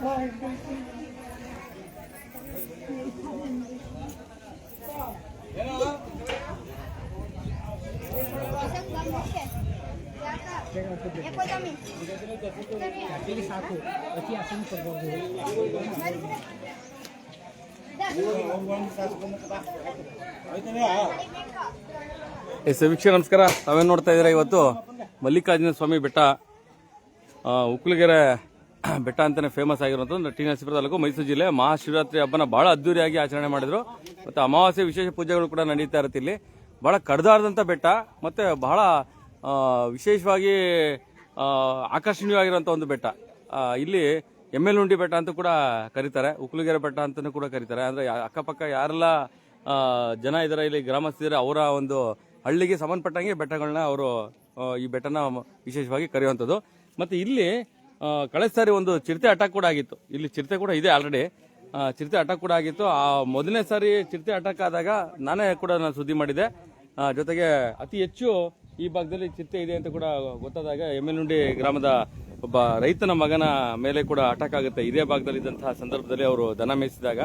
ವೀಕ್ಷಕ ನಮಸ್ಕಾರ. ತಾವೇನು ನೋಡ್ತಾ ಇದ್ದೀರಾ? ಇವತ್ತು ಮಲ್ಲಿಕಾರ್ಜುನ ಸ್ವಾಮಿ ಬೆಟ್ಟ, ಉಕ್ಕಲಗೆರೆ ಬೆಟ್ಟ ಅಂತಾನೆ ಫೇಮಸ್ ಆಗಿರುವಂಥದ್ದು ಟಿ ನರಸೀಪುರ ತಾಲೂಕು, ಮೈಸೂರು ಜಿಲ್ಲೆ. ಮಹಾಶಿವರಾತ್ರಿ ಹಬ್ಬನ ಬಹಳ ಅದ್ದೂರಿಯಾಗಿ ಆಚರಣೆ ಮಾಡಿದ್ರು. ಮತ್ತೆ ಅಮಾವಾಸ್ಯೆ ವಿಶೇಷ ಪೂಜೆಗಳು ಕೂಡ ನಡೀತಾ ಇರುತ್ತೆ ಇಲ್ಲಿ. ಬಹಳ ಕಡ್ದಾರದಂಥ ಬೆಟ್ಟ, ಮತ್ತೆ ಬಹಳ ವಿಶೇಷವಾಗಿ ಆಕರ್ಷಣೀಯವಾಗಿರುವಂಥ ಒಂದು ಬೆಟ್ಟ. ಇಲ್ಲಿ ಎಮ್ಮೆಲುಂಡಿ ಬೆಟ್ಟ ಅಂತ ಕೂಡ ಕರೀತಾರೆ, ಉಕ್ಕಲಗೆರೆ ಬೆಟ್ಟ ಅಂತಾನೂ ಕೂಡ ಕರೀತಾರೆ. ಅಂದ್ರೆ ಅಕ್ಕಪಕ್ಕ ಯಾರೆಲ್ಲ ಜನ ಇದ್ದಾರೆ, ಇಲ್ಲಿ ಗ್ರಾಮಸ್ಥರು, ಅವರ ಒಂದು ಹಳ್ಳಿಗೆ ಸಂಬಂಧಪಟ್ಟಂಗೆ ಬೆಟ್ಟಗಳನ್ನ ಅವರು ಈ ಬೆಟ್ಟನ ವಿಶೇಷವಾಗಿ ಕರೆಯುವಂಥದ್ದು. ಮತ್ತೆ ಇಲ್ಲಿ ಕಳೆದ ಸಾರಿ ಒಂದು ಚಿರತೆ ಅಟ್ಯಾಕ್ ಕೂಡ ಆಗಿತ್ತು. ಇಲ್ಲಿ ಚಿರತೆ ಕೂಡ ಇದೆ, ಆಲ್ರೆಡಿ ಚಿರತೆ ಅಟ್ಯಾಕ್ ಕೂಡ ಆಗಿತ್ತು. ಆ ಮೊದಲನೇ ಸಾರಿ ಚಿರತೆ ಅಟ್ಯಾಕ್ ಆದಾಗ ನಾನೇ ಕೂಡ ನಾನು ಸುದ್ದಿ ಮಾಡಿದ್ದೆ. ಜೊತೆಗೆ ಅತಿ ಹೆಚ್ಚು ಈ ಭಾಗದಲ್ಲಿ ಚಿರತೆ ಇದೆ ಅಂತ ಕೂಡ ಗೊತ್ತಾದಾಗ ಎಮ್ಮೆಲುಂಡಿ ಗ್ರಾಮದ ಒಬ್ಬ ರೈತನ ಮಗನ ಮೇಲೆ ಕೂಡ ಅಟ್ಯಾಕ್ ಆಗುತ್ತೆ. ಇದೇ ಭಾಗದಲ್ಲಿ ಇದ್ದಂತಹ ಸಂದರ್ಭದಲ್ಲಿ ಅವರು ದನ ಮೇಯಿಸಿದಾಗ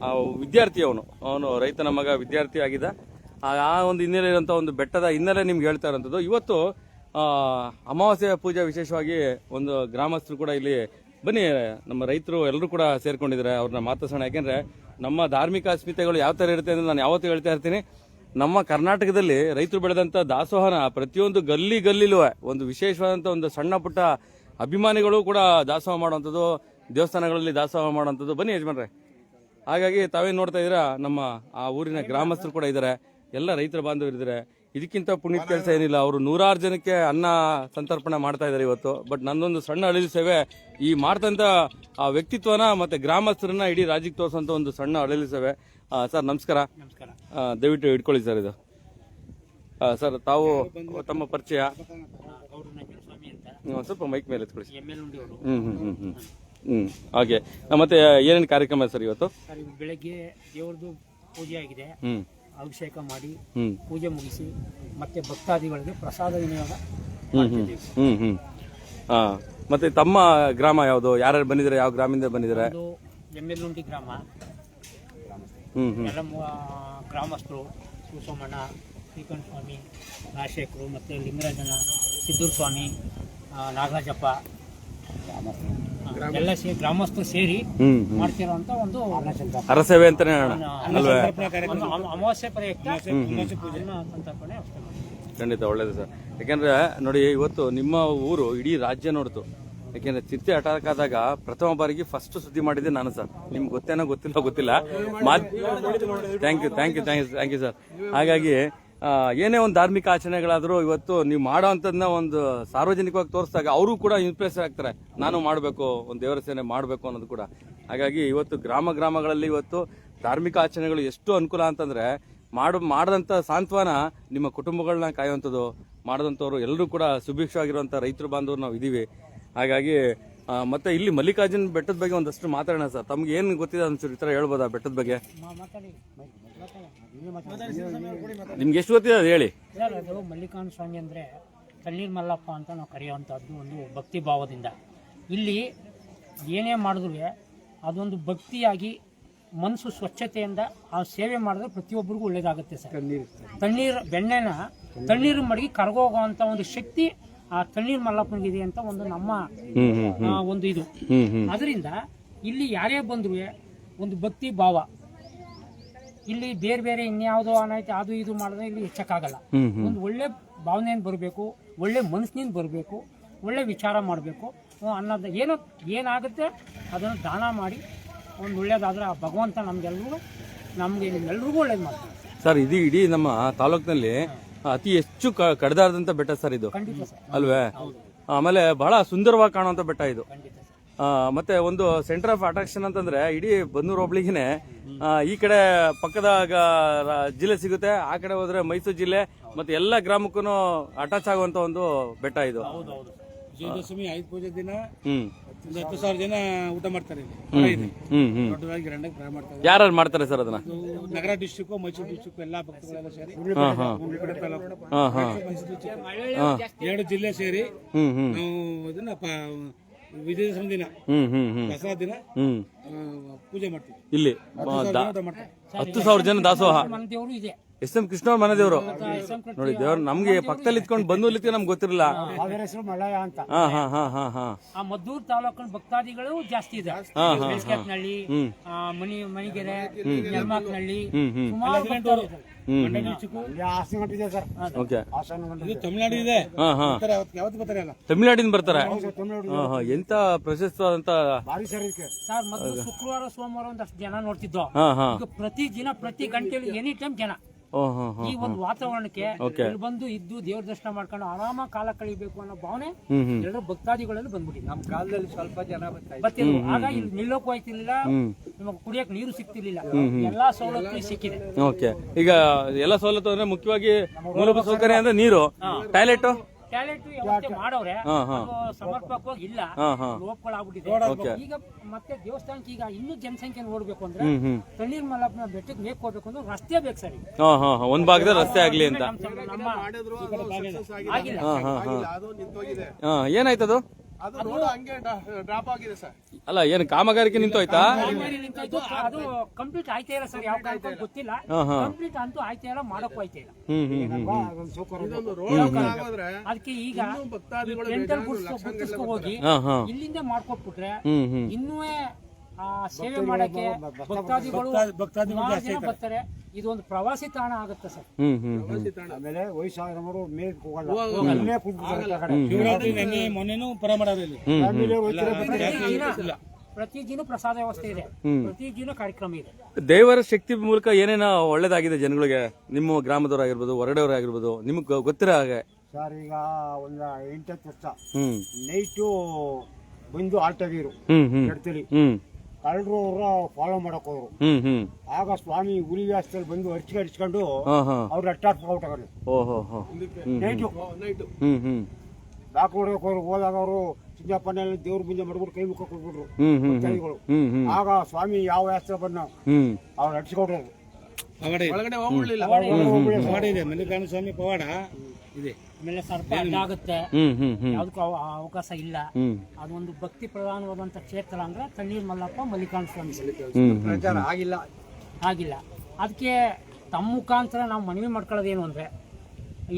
ಆ ವಿದ್ಯಾರ್ಥಿ, ಅವನು ರೈತನ ಮಗ ವಿದ್ಯಾರ್ಥಿ ಆಗಿದ್ದ. ಆ ಒಂದು ಹಿನ್ನೆಲೆ ಇರುವಂತಹ ಒಂದು ಬೆಟ್ಟದ ಹಿನ್ನೆಲೆ ನಿಮ್ಗೆ ಹೇಳ್ತಾ ಇರುವಂತದ್ದು. ಇವತ್ತು ಅಮಾವಾಸ್ಯೆ ಪೂಜೆ ವಿಶೇಷವಾಗಿ ಒಂದು ಗ್ರಾಮಸ್ಥರು ಕೂಡ ಇಲ್ಲಿ ಬನ್ನಿ, ನಮ್ಮ ರೈತರು ಎಲ್ಲರೂ ಕೂಡ ಸೇರ್ಕೊಂಡಿದ್ದಾರೆ. ಅವ್ರನ್ನ ಮಾತಾಡ್ಸೋಣ. ಯಾಕೆಂದ್ರೆ ನಮ್ಮ ಧಾರ್ಮಿಕ ಅಸ್ಮಿತೆಗಳು ಯಾವ ತರ ಇರುತ್ತೆ ಅಂದ್ರೆ ನಾನು ಯಾವತ್ತೂ ಹೇಳ್ತಾ ಇರ್ತೀನಿ, ನಮ್ಮ ಕರ್ನಾಟಕದಲ್ಲಿ ರೈತರು ಬೆಳೆದಂತ ದಾಸೋಹನ ಪ್ರತಿಯೊಂದು ಗಲ್ಲಿಲೂ ಒಂದು ವಿಶೇಷವಾದಂತ ಒಂದು ಸಣ್ಣ ಪುಟ್ಟ ಅಭಿಮಾನಿಗಳು ಕೂಡ ದಾಸೋಹ ಮಾಡುವಂಥದ್ದು, ದೇವಸ್ಥಾನಗಳಲ್ಲಿ ದಾಸೋಹ ಮಾಡುವಂಥದ್ದು. ಬನ್ನಿ ಯಜಮಾನ್ರೆ. ಹಾಗಾಗಿ ತಾವೇನು ನೋಡ್ತಾ ಇದ್ದೀರಾ, ನಮ್ಮ ಆ ಊರಿನ ಗ್ರಾಮಸ್ಥರು ಕೂಡ ಇದ್ದಾರೆ, ಎಲ್ಲ ರೈತರ ಬಾಂಧವರು ಇದ್ದಾರೆ. ಇದಕ್ಕಿಂತ ಪುಣ್ಯದ ಕೆಲಸ ಏನಿಲ್ಲ. ಅವರು 100 ಜನಕ್ಕೆ ಅನ್ನ ಸಂತರ್ಪಣೆ ಮಾಡ್ತಾ ಇದ್ದಾರೆ ಇವತ್ತು. ಬಟ್ ನನ್ನೊಂದು ಸಣ್ಣ ಅಳಿಲು ಸೇವೆ, ಈ ಮಾಡ್ತಂತ ಆ ವ್ಯಕ್ತಿತ್ವನ ಮತ್ತೆ ಗ್ರಾಮಸ್ಥರನ್ನ ಇಡೀ ರಾಜ್ಯಕ್ಕೆ ತೋರಿಸುವಂತ ಒಂದು ಸಣ್ಣ ಅಳಿಲು ಸೇವೆ. ಸರ್ ನಮಸ್ಕಾರ. ದಯವಿಟ್ಟು ಇಟ್ಕೊಳ್ಳಿ ಸರ್ ಇದು. ಸರ್ ತಾವು ತಮ್ಮ ಪರಿಚಯ ಸ್ವಲ್ಪ ಮೈಕ್ ಮೇಲೆ ಎತ್ಕೊಳ್ಳಿ. ಹಾಗೆ ಮತ್ತೆ ಏನೇನು ಕಾರ್ಯಕ್ರಮ ಸರ್ ಇವತ್ತು? ಬೆಳಗ್ಗೆ ದೇವರದು ಪೂಜೆ ಆಗಿದೆ, ಅಭಿಷೇಕ ಮಾಡಿ ಪೂಜೆ ಮುಗಿಸಿ ಮತ್ತೆ ಭಕ್ತಾದಿಗಳಿಗೆ ಪ್ರಸಾದ ವಿನಿಯೋಗ. ಮತ್ತೆ ತಮ್ಮ ಗ್ರಾಮ ಯಾವುದು? ಯಾರ್ಯಾರು ಬಂದಿದ್ದಾರೆ? ಯಾವ ಗ್ರಾಮದಿಂದ ಬಂದಿದ್ದಾರೆ? ಎಮ್ಮೆಲುಂಡಿ ಗ್ರಾಮ. ಎಲ್ಲ ಗ್ರಾಮಸ್ಥರು ಶಿವಸೋಮಣ್ಣ, ಶ್ರೀಕಂಠ ಸ್ವಾಮಿ, ರಾಜಶೇಖರು, ಮತ್ತೆ ಲಿಂಗರಾಜನ, ಸಿದ್ದೂರು ಸ್ವಾಮಿ, ನಾಗರಾಜಪ್ಪ ಎಲ್ಲ ಗ್ರಾಮಸ್ಥರು ಸೇರಿ ಮಾಡ್ತಿರುವಂತ ಒಂದು ಅರಸೇವೆ ಅಂತಾನೆ ಅಮಾವಾಸ್ಯೆ ಪ್ರಯುಕ್ತ ಸಂತರ್ಪಣೆ. ಖಂಡಿತ ಒಳ್ಳೇದು ಸರ್. ಯಾಕೆಂದ್ರೆ ನೋಡಿ, ಇವತ್ತು ನಿಮ್ಮ ಊರು ಇಡೀ ರಾಜ್ಯ ನೋಡ್ತು. ಯಾಕೆಂದ್ರೆ ಚಿರತೆ ಅಟ್ಯಾಕ್ ಆದಾಗ ಪ್ರಥಮ ಬಾರಿಗೆ ಫಸ್ಟ್ ಸುದ್ದಿ ಮಾಡಿದ್ದೆ ನಾನು ಸರ್. ನಿಮ್ಗೆ ಗೊತ್ತೇನೋ ಗೊತ್ತಿಲ್ಲ. Thank you sir. ಹಾಗಾಗಿ ಏನೇ ಒಂದು ಧಾರ್ಮಿಕ ಆಚರಣೆಗಳಾದರೂ ಇವತ್ತು ನೀವು ಮಾಡೋವಂಥದ್ದನ್ನ ಒಂದು ಸಾರ್ವಜನಿಕವಾಗಿ ತೋರಿಸಿದಾಗ ಅವರು ಕೂಡ ಇನ್ಸ್ಪಿರೇಷನ್ ಆಗ್ತಾರೆ, ನಾನು ಮಾಡಬೇಕು, ಒಂದು ದೇವರ ಸೇನೆ ಮಾಡಬೇಕು ಅನ್ನೋದು ಕೂಡ. ಹಾಗಾಗಿ ಇವತ್ತು ಗ್ರಾಮಗಳಲ್ಲಿ ಇವತ್ತು ಧಾರ್ಮಿಕ ಆಚರಣೆಗಳು ಎಷ್ಟು ಅನುಕೂಲ ಅಂತಂದ್ರೆ ಮಾಡದಂತ ಸಾಂತ್ವನ ನಿಮ್ಮ ಕುಟುಂಬಗಳನ್ನ ಕಾಯುವಂಥದ್ದು, ಮಾಡದಂಥವ್ರು ಎಲ್ಲರೂ ಕೂಡ ಸುಭಿಕ್ಷವಾಗಿರುವಂಥ ರೈತರು ಬಾಂಧವರು ನಾವು ಇದೀವಿ. ಹಾಗಾಗಿ ಮತ್ತೆ ಇಲ್ಲಿ ಮಲ್ಲಿಕಾರ್ಜುನ ಬೆಟ್ಟದ ಬಗ್ಗೆ ಒಂದಷ್ಟು ಮಾತಾಡೋಣ ಸರ್. ತಮ್ಗೆ ಏನು ಗೊತ್ತಿದೆ ಒಂಚೂರು ಈ ಥರ ಹೇಳ್ಬೋದಾ ಬೆಟ್ಟದ ಬಗ್ಗೆ? ನಿಮ್ಗೆ ಎಷ್ಟು ಗೊತ್ತಿದೆ ಅದು ಹೇಳಿ. ಅದು ಮಲ್ಲಿಕಾರ್ಜುನ ಸ್ವಾಮಿ ಅಂದ್ರೆ ತಣ್ಣೀರ್ ಮಲ್ಲಪ್ಪ ಅಂತ ನಾವು ಕರೆಯುವಂಥದ್ದು ಒಂದು ಭಕ್ತಿ ಭಾವದಿಂದ. ಇಲ್ಲಿ ಏನೇ ಮಾಡಿದ್ರು ಅದೊಂದು ಭಕ್ತಿಯಾಗಿ ಮನಸ್ಸು ಸ್ವಚ್ಛತೆಯಿಂದ ಆ ಸೇವೆ ಮಾಡಿದ್ರೆ ಪ್ರತಿಯೊಬ್ಬರಿಗೂ ಒಳ್ಳೇದಾಗುತ್ತೆ ಸರ್. ಬೆಣ್ಣೆನ ತಣ್ಣೀರು ಮಡಗಿ ಕರಗೋಗುವಂತ ಒಂದು ಶಕ್ತಿ ಆ ತಣ್ಣೀರ್ ಮಲ್ಲಪ್ಪನಿಗಿದೆ ಅಂತ ಒಂದು ನಮ್ಮ ಒಂದು ಇದು. ಅದರಿಂದ ಇಲ್ಲಿ ಯಾರೇ ಬಂದ್ರು ಒಂದು ಭಕ್ತಿ ಭಾವ, ಇಲ್ಲಿ ಬೇರೆ ಇನ್ಯಾವುದೋ ಅನೈತೆ ಅದು ಇದು ಮಾಡಿದ್ರೆ ಇಲ್ಲಿ ಹೆಚ್ಚಕ್ಕಾಗಲ್ಲ. ಒಂದು ಒಳ್ಳೆ ಭಾವನೆಯಿಂದ ಬರಬೇಕು, ಒಳ್ಳೆ ಮನಸ್ಸಿನಿಂದ ಬರಬೇಕು, ಒಳ್ಳೆ ವಿಚಾರ ಮಾಡಬೇಕು ಅನ್ನೋದು. ಏನಾಗುತ್ತೆ ಅದನ್ನು ದಾನ ಮಾಡಿ ಒಂದು ಒಳ್ಳೇದಾದ್ರೆ ಆ ಭಗವಂತ ನಮ್ಗೆಲ್ಲರಿಗೂ ಒಳ್ಳೇದು ಮಾಡ್ತಾರೆ ಸರ್. ಇದು ಇಡೀ ನಮ್ಮ ತಾಲೂಕಿನಲ್ಲಿ ಅತಿ ಹೆಚ್ಚು ಕಡ್ದಾರದಂತ ಬೆಟ್ಟ ಸರ್ ಇದು, ಅಲ್ವೇ? ಆಮೇಲೆ ಬಹಳ ಸುಂದರವಾಗಿ ಕಾಣುವಂತ ಬೆಟ್ಟ ಇದು. ಮತ್ತೆ ಒಂದು ಸೆಂಟರ್ ಆಫ್ ಅಟ್ರಾಕ್ಷನ್ ಅಂತಂದ್ರೆ ಇಡೀ ಬನ್ನೂರು ಹೋಬಳಿಗೆ ಈ ಕಡೆ ಪಕ್ಕದ ಜಿಲ್ಲೆ ಸಿಗುತ್ತೆ, ಆ ಕಡೆ ಹೋದ್ರೆ ಮೈಸೂರು ಜಿಲ್ಲೆ, ಮತ್ತೆ ಎಲ್ಲ ಗ್ರಾಮಕ್ಕೂ ಅಟ್ಯಾಚ್ ಆಗುವಂತ ಒಂದು ಬೆಟ್ಟ ಇದು. ವಿಜಯದಶಮಿ ಆಯುಧ ಪೂಜೆ ದಿನ 10,000 ಜನ ಊಟ ಮಾಡ್ತಾರೆ. ದೊಡ್ಡದಾಗಿ ಗ್ರ್ಯಾಂಡಾಗಿ ಪ್ರಾರಂಭ ಮಾಡ್ತಾರೆ. ಯಾರು ಮಾಡ್ತಾರೆ ಸರ್ ಅದನ್ನ? ನಗರ ಡಿಸ್ಟ್ರಿಕ್ಟ್, ಮೈಸೂರು ಡಿಸ್ಟ್ರಿಕ್ಟ್ ಎಲ್ಲಾ ಭಕ್ತಗಳೆಲ್ಲ ಸೇರಿ 2 ಜಿಲ್ಲೆ ಸೇರಿ ನಾವು ಇದನ್ನ ವಿಜಯದಶಮಿ ದಿನ ಹ್ಮ್ ದಸರಾ ದಿನ ಹ್ಮ್ ಪೂಜೆ ಮಾಡ್ತೀವಿ. ಇಲ್ಲಿ ಊಟ ಮಾಡ್ತಾರೆ. 10,000 ಜನ ದಾಸೋಹ. ಮನೆ ದೇವರು ಇದೆ. ಎಸ್ ಎಂ ಕೃಷ್ಣ ಅವ್ರ ಮನೆ ದೇವರು SM ನೋಡಿ. ದೇವ್ರು ನಮ್ಗೆ ಪಕ್ಕದಲ್ಲಿ ಇತ್ಕೊಂಡು ಬಂದು ನಮ್ಗೆ ಗೊತ್ತಿರಲಿಲ್ಲ. ಅದರ ಹೆಸರು ಮಲಯ ಅಂತ. ಹಾ ಹಾ ಹಾ ಹಾ ಹಾ ಆ ಮದ್ದೂರು ತಾಲೂಕಿನ ಭಕ್ತಾದಿಗಳು ಜಾಸ್ತಿ ಇದೆ. ಬೆಳಸ್ಕೆಟ್ನಳ್ಳಿ, ಮಣಿಗೆರೆ, ನೆಲಮಾಕ್ನಳ್ಳಿ, ಸುಮಾರು ಭಕ್ತರು ಇದ್ದಾರೆ. ಓಕೆ. ಇದು ತಮಿಳ್ನಾಡು ಇದೆ. ಹಾ ಹಾ ಯಾವತ್ತು ಬರ್ತಾರೆ ಅಲ್ಲ, ತಮಿಳ್ನಾಡಿಂದ ಬರ್ತಾರೆ. ಎಂತ ಪ್ರಶಸ್ತವಾದಂತ ಸರ್ ಮೊದಲು ಶುಕ್ರವಾರ ಸೋಮವಾರ ಒಂದಷ್ಟು ಜನ ನೋಡ್ತಿದ್ದೋ. ಹಾ ಹಾ ಈಗ ಪ್ರತಿ ದಿನ ಪ್ರತಿ ಗಂಟೆಯಲ್ಲಿ ಎನಿ ಟೈಮ್ ಜನ. ಈ ಒಂದು ವಾತಾವರಣಕ್ಕೆ ಇಲ್ಲಿ ಬಂದು ಇದ್ದು ದೇವ್ರ ದರ್ಶನ ಮಾಡ್ಕೊಂಡು ಆರಾಮಾಗಿ ಕಾಲ ಕಳಿಬೇಕು ಅನ್ನೋ ಭಾವನೆ ಎಲ್ಲರೂ ಭಕ್ತಾದಿಗಳಲ್ಲಿ ಬಂದ್ಬಿಟ್ಟಿದೆ. ನಮ್ಮ ಕಾಲದಲ್ಲಿ ಸ್ವಲ್ಪ ಜನ ಬರ್ತಿದ್ರು. ಆಗ ಇಲ್ಲಿ ನಿಲ್ಲೋಕು ಆಯ್ತಿರ್ಲಿಲ್ಲ, ನಮಗೆ ಕುಡಿಯಕ್ ನೀರು ಸಿಗ್ತಿರ್ಲಿಲ್ಲ. ಎಲ್ಲಾ ಸವಲತ್ತು ಸಿಕ್ಕಿದೆ. ಓಕೆ. ಈಗ ಎಲ್ಲ ಸವಲತ್ತು ಅಂದ್ರೆ ಮುಖ್ಯವಾಗಿ ಮೂಲಭೂತ ಸೌಕರ್ಯ ಅಂದ್ರೆ ನೀರು, ಟಾಯ್ಲೆಟ್ ವ್ಯವಸ್ಥೆ ಮಾಡವ್ರೆ. ಸಮರ್ಪಕವಾಗಿ ಇಲ್ಲ, ಲೋಪಗಳಾಗ್ಬಿಟ್ಟಿದೆ. ಈಗ ಮತ್ತೆ ದೇವಸ್ಥಾನಕ್ಕೆ ಈಗ ಇನ್ನೂ ಜನಸಂಖ್ಯೆ ನೋಡ್ಬೇಕು ಅಂದ್ರೆ ತಣ್ಣೀರ್ ಮಲ್ಲಪ್ಪನ ಬೆಟ್ಟಕ್ಕೆ ಮೇಕ್ ಹೋಗ್ಬೇಕು ಅಂದ್ರೆ ರಸ್ತೆ ಬೇಕು ಸರಿ. ಒಂದ್ ಭಾಗದ ರಸ್ತೆ ಆಗ್ಲಿ ಅಂತ ಆಗಿಲ್ಲ. ಏನಾಯ್ತದು? ಅಲ್ಲ, ಏನು ಕಾಮಗಾರಿಕೆ ನಿಂತೋಯ್ತಾ? ಅದು ಕಂಪ್ಲೀಟ್ ಆಯ್ತಾ ಇಲ್ಲ ಸರ್, ಯಾವ ಕಾರಣಕ್ಕೂ ಗೊತ್ತಿಲ್ಲ. ಕಂಪ್ಲೀಟ್ ಅಂತೂ ಆಯ್ತಾ ಇಲ್ಲ, ಮಾಡಕ್ಕೂ ಆಯ್ತಾ ಇಲ್ಲ. ಅದಕ್ಕೆ ಈಗ ಟೆಂಟಲ್ ಗುರ್ತಿಸ್ಕೊ ಹೋಗಿ ಇಲ್ಲಿಂದ ಮಾಡ್ಕೊಟ್ಬಿಟ್ರೆ ಇನ್ನೂ ಸೇವೆ ಮಾಡಕ್ಕೆ ಭಕ್ತಾದಿಗಳು ಬರ್ತಾರೆ. ಇದೊಂದು ಪ್ರವಾಸಿ ತಾಣ ಆಗುತ್ತೆ ಸರ್. ಆಮೇಲೆ ವಯಸ್ಸಾದವರು ಮೇಲ್ ಮೊನ್ನೆನೂ ಪರ ಮಾಡೋದಿಲ್ಲ. ಪ್ರತಿ ದಿನ ಪ್ರಸಾದ ವ್ಯವಸ್ಥೆ ಇದೆ, ಪ್ರತಿ ದಿನ ಕಾರ್ಯಕ್ರಮ ಇದೆ. ದೇವರ ಶಕ್ತಿ ಮೂಲಕ ಏನೇನ ಒಳ್ಳೇದಾಗಿದೆ ಜನಗಳಿಗೆ, ನಿಮ್ಮ ಗ್ರಾಮದವರಾಗಿರ್ಬೋದು, ಹೊರಗಡೆಯವರಾಗಿರ್ಬೋದು, ನಿಮ್ಗೆ ಗೊತ್ತಿರೋ ಹಾಗೆ? ಸರ್ ಈಗ ಒಂದು 8 ವರ್ಷ ನೈಟು ಬಂದು ಆಲ್ಟಾಗಿರು ಕೆಡ್ತಲಿ ಕಳ್ಳರು ಅವ್ರ ಫಾಲೋ ಮಾಡಕ್ ಹೋದ್ರು. ಆಗ ಸ್ವಾಮಿ ಹುಲಿ ವ್ಯಾಸದಲ್ಲಿ ಬಂದು ಹರ್ಚ್ಕೊಂಡು ಅವ್ರು ಅಟ್ಟಾಕ್ ಔಟ್ ನೈಟು ಬ್ಯಾಕ್ ಹೊಡಕ್ ಹೋದ್ರು. ಹೋದಾಗ ಅವರು ಚಿನ್ನಪ್ಪನಲ್ಲಿ ದೇವ್ರ ಮುಂದೆ ಮಾಡ್ಬಿಟ್ಟು ಕೈ ಮುಖ ಕೊಟ್ಬಿಟ್ರು ಭಕ್ತಾದಿಗಳು. ಆಗ ಸ್ವಾಮಿ ಯಾವ ವ್ಯಾಸ ಬಂದ ಅವ್ರು ಅಟ್ಸ್ಕೊಟ್ರು. ಒಳಗಡೆ ಹೋಗ್ಬಿಡ್ಲಿಲ್ಲ. ಇದೆ ಮಲ್ಲಿಕಾರ್ಜುನ ಸ್ವಾಮಿ ಪವಾಡ ಇದೆ. ಆಮೇಲೆ ಸರ್ಪ ಆಗುತ್ತೆ, ಯಾವ್ದಕ್ಕೂ ಅವಕಾಶ ಇಲ್ಲ. ಅದೊಂದು ಭಕ್ತಿ ಪ್ರಧಾನವಾದಂತ ಕ್ಷೇತ್ರ ಅಂದ್ರೆ ತಣ್ಣೀರ್ ಮಲ್ಲಪ್ಪ ಮಲ್ಲಿಕಾರ್ಜುನ ಸ್ವಾಮಿ. ಆಗಿಲ್ಲ. ಅದಕ್ಕೆ ತಮ್ಮ ಮುಖಾಂತರ ನಾವು ಮನವಿ ಮಾಡ್ಕೊಳ್ಳೋದೇನು ಅಂದ್ರೆ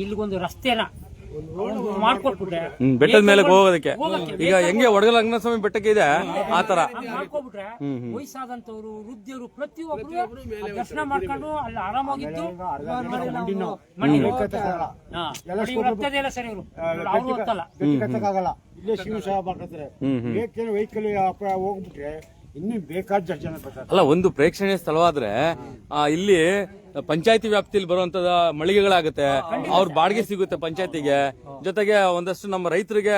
ಇಲ್ಲಿಗೊಂದು ರಸ್ತೆನ ಮಾಡ್ಕೊಟ್ಬಿಟ್ರೆ ಬೆಟ್ಟದ ಮೇಲೆ ಹೋಗೋದಕ್ಕೆ, ಈಗ ಹೆಂಗೆ ಒಡಗಲ ಸ್ವಾಮಿ ಬೆಟ್ಟಕ್ಕೆ ಇದೆ ಆ ತರ ಮಾಡ್ಕೊಬಿಟ್ರೆ ವಯಸ್ಸಾದಂತವ್ರು, ವೃದ್ಧರು ಪ್ರತಿಯೊಬ್ರು ದರ್ಶನ ಮಾಡ್ಕೊಂಡು ಅಲ್ಲಿ ಆರಾಮಾಗಿದ್ದು ರಕ್ತದೆಲ್ಲ ಸರಿ ಅವರು ಗೊತ್ತಲ್ಲ. ಆಗಲ್ಲ ಇಲ್ಲೇ ಶಿವ ಸಹ ಮಾಡ್ಕೊತಾರೆ. ವೆಹಿಕಲ್ ಹೋಗ್ಬಿಟ್ರೆ ಇನ್ನೂ ಬೇಕಾದ ಜನ ಬರ್ತಾರೆ. ಅಲ್ಲ, ಒಂದು ಪ್ರೇಕ್ಷಣೀಯ ಸ್ಥಳವಾದ್ರೆ ಇಲ್ಲಿ ಪಂಚಾಯತಿ ವ್ಯಾಪ್ತಿಯಲ್ಲಿ ಬರುವಂತದ ಮಳಿಗೆಗಳಾಗುತ್ತೆ, ಅವ್ರ ಬಾಡಿಗೆ ಸಿಗುತ್ತೆ ಪಂಚಾಯತಿಗೆ, ಜೊತೆಗೆ ಒಂದಷ್ಟು ನಮ್ಮ ರೈತರಿಗೆ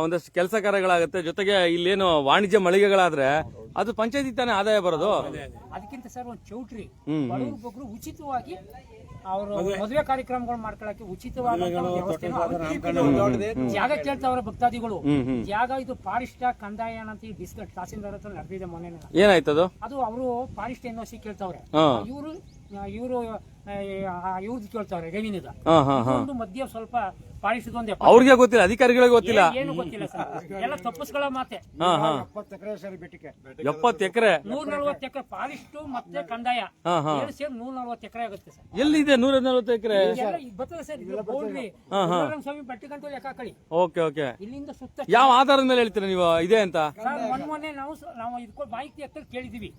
ಒಂದಷ್ಟು ಕೆಲಸ ಕಾರ್ಯಗಳಾಗುತ್ತೆ, ಜೊತೆಗೆ ಇಲ್ಲೇನು ವಾಣಿಜ್ಯ ಮಳಿಗೆಗಳಾದ್ರೆ ಅದು ಪಂಚಾಯತಿ ತಾನೇ ಆದಾಯ ಬರೋದು. ಅದಕ್ಕಿಂತ ಸರ್ ಒಂದು ಚೌಟ್ರಿ ಬಡವರು ಉಚಿತವಾಗಿ ಅವರು ಮದುವೆ ಕಾರ್ಯಕ್ರಮಗಳು ಮಾಡ್ಕೊಳಕ್ಕೆ ಉಚಿತವಾದ ಜಾಗ ಕೇಳ್ತಾವ್ರೆ ಭಕ್ತಾದಿಗಳು. ಜಾಗ ಇದು ಫಾರೆಸ್ಟ್ ಕಂದಾಯ ಅಂತ ಡಿಸ್ಕಟ್ ತಹಸೀಲ್ದಾರ್ ಹತ್ರ ನಡೆದಿದೆ ಮೊನ್ನೆ. ಏನಾಯ್ತದು? ಅದು ಅವರು ಫಾರೆಸ್ಟ್ NOC ಕೇಳ್ತಾವ್ರೆ, ಇವ್ರು ಇವ್ರದ್ದು ಕೇಳ್ತಾವ್ರೆ ರೆವಿನ್ಯೂದ. ಒಂದು ಮಧ್ಯ ಸ್ವಲ್ಪ ಫಾರೆಸ್ಟ್ ಅವ್ರಿಗೆ ಗೊತ್ತಿಲ್ಲ, ಅಧಿಕಾರಿಗಳಿಗೆ ಗೊತ್ತಿಲ್ಲ, ಏನು ಗೊತ್ತಿಲ್ಲ ಸರ್. ಎಲ್ಲ ತಪ್ಪಿಸ್ಕೊಳ್ಳೋ ಮಾತೆ. 70 ಎಕರೆ ಸರಿ ಬೆಟ್ಟಕ್ಕೆ 70 ಎಕರೆ 140 ಎಕರೆ ಫಾರೆಸ್ಟ್ ಮತ್ತೆ ಕಂದಾಯ ಸೇರಿ 140 ಎಕರೆ ಆಗುತ್ತೆ ಸರ್. ಎಲ್ಲಿದೆ 140 ಎಕರೆ? ಬರ್ತದೆ ಸರ್, ಬೌಂಡ್ರಿ ಸ್ವಾಮಿ ಬೆಟ್ಟಕ್ಕಂತೂ ಲೆಕ್ಕ ಹಾಕೊಳ್ಳಿ. Okay okay. ಇಲ್ಲಿಂದ ಸುತ್ತ ಯಾವ ಆಧಾರದ ಮೇಲೆ ಹೇಳ್ತೀರಾ ನೀವು ಇದೆ ಅಂತ? ಸರ್ ಮೊನ್ನೆ ನಾವು ಇದಕ್ಕೆ ಮಾಹಿತಿ ಹತ್ತಿರ ಕೇಳಿದೀವಿ,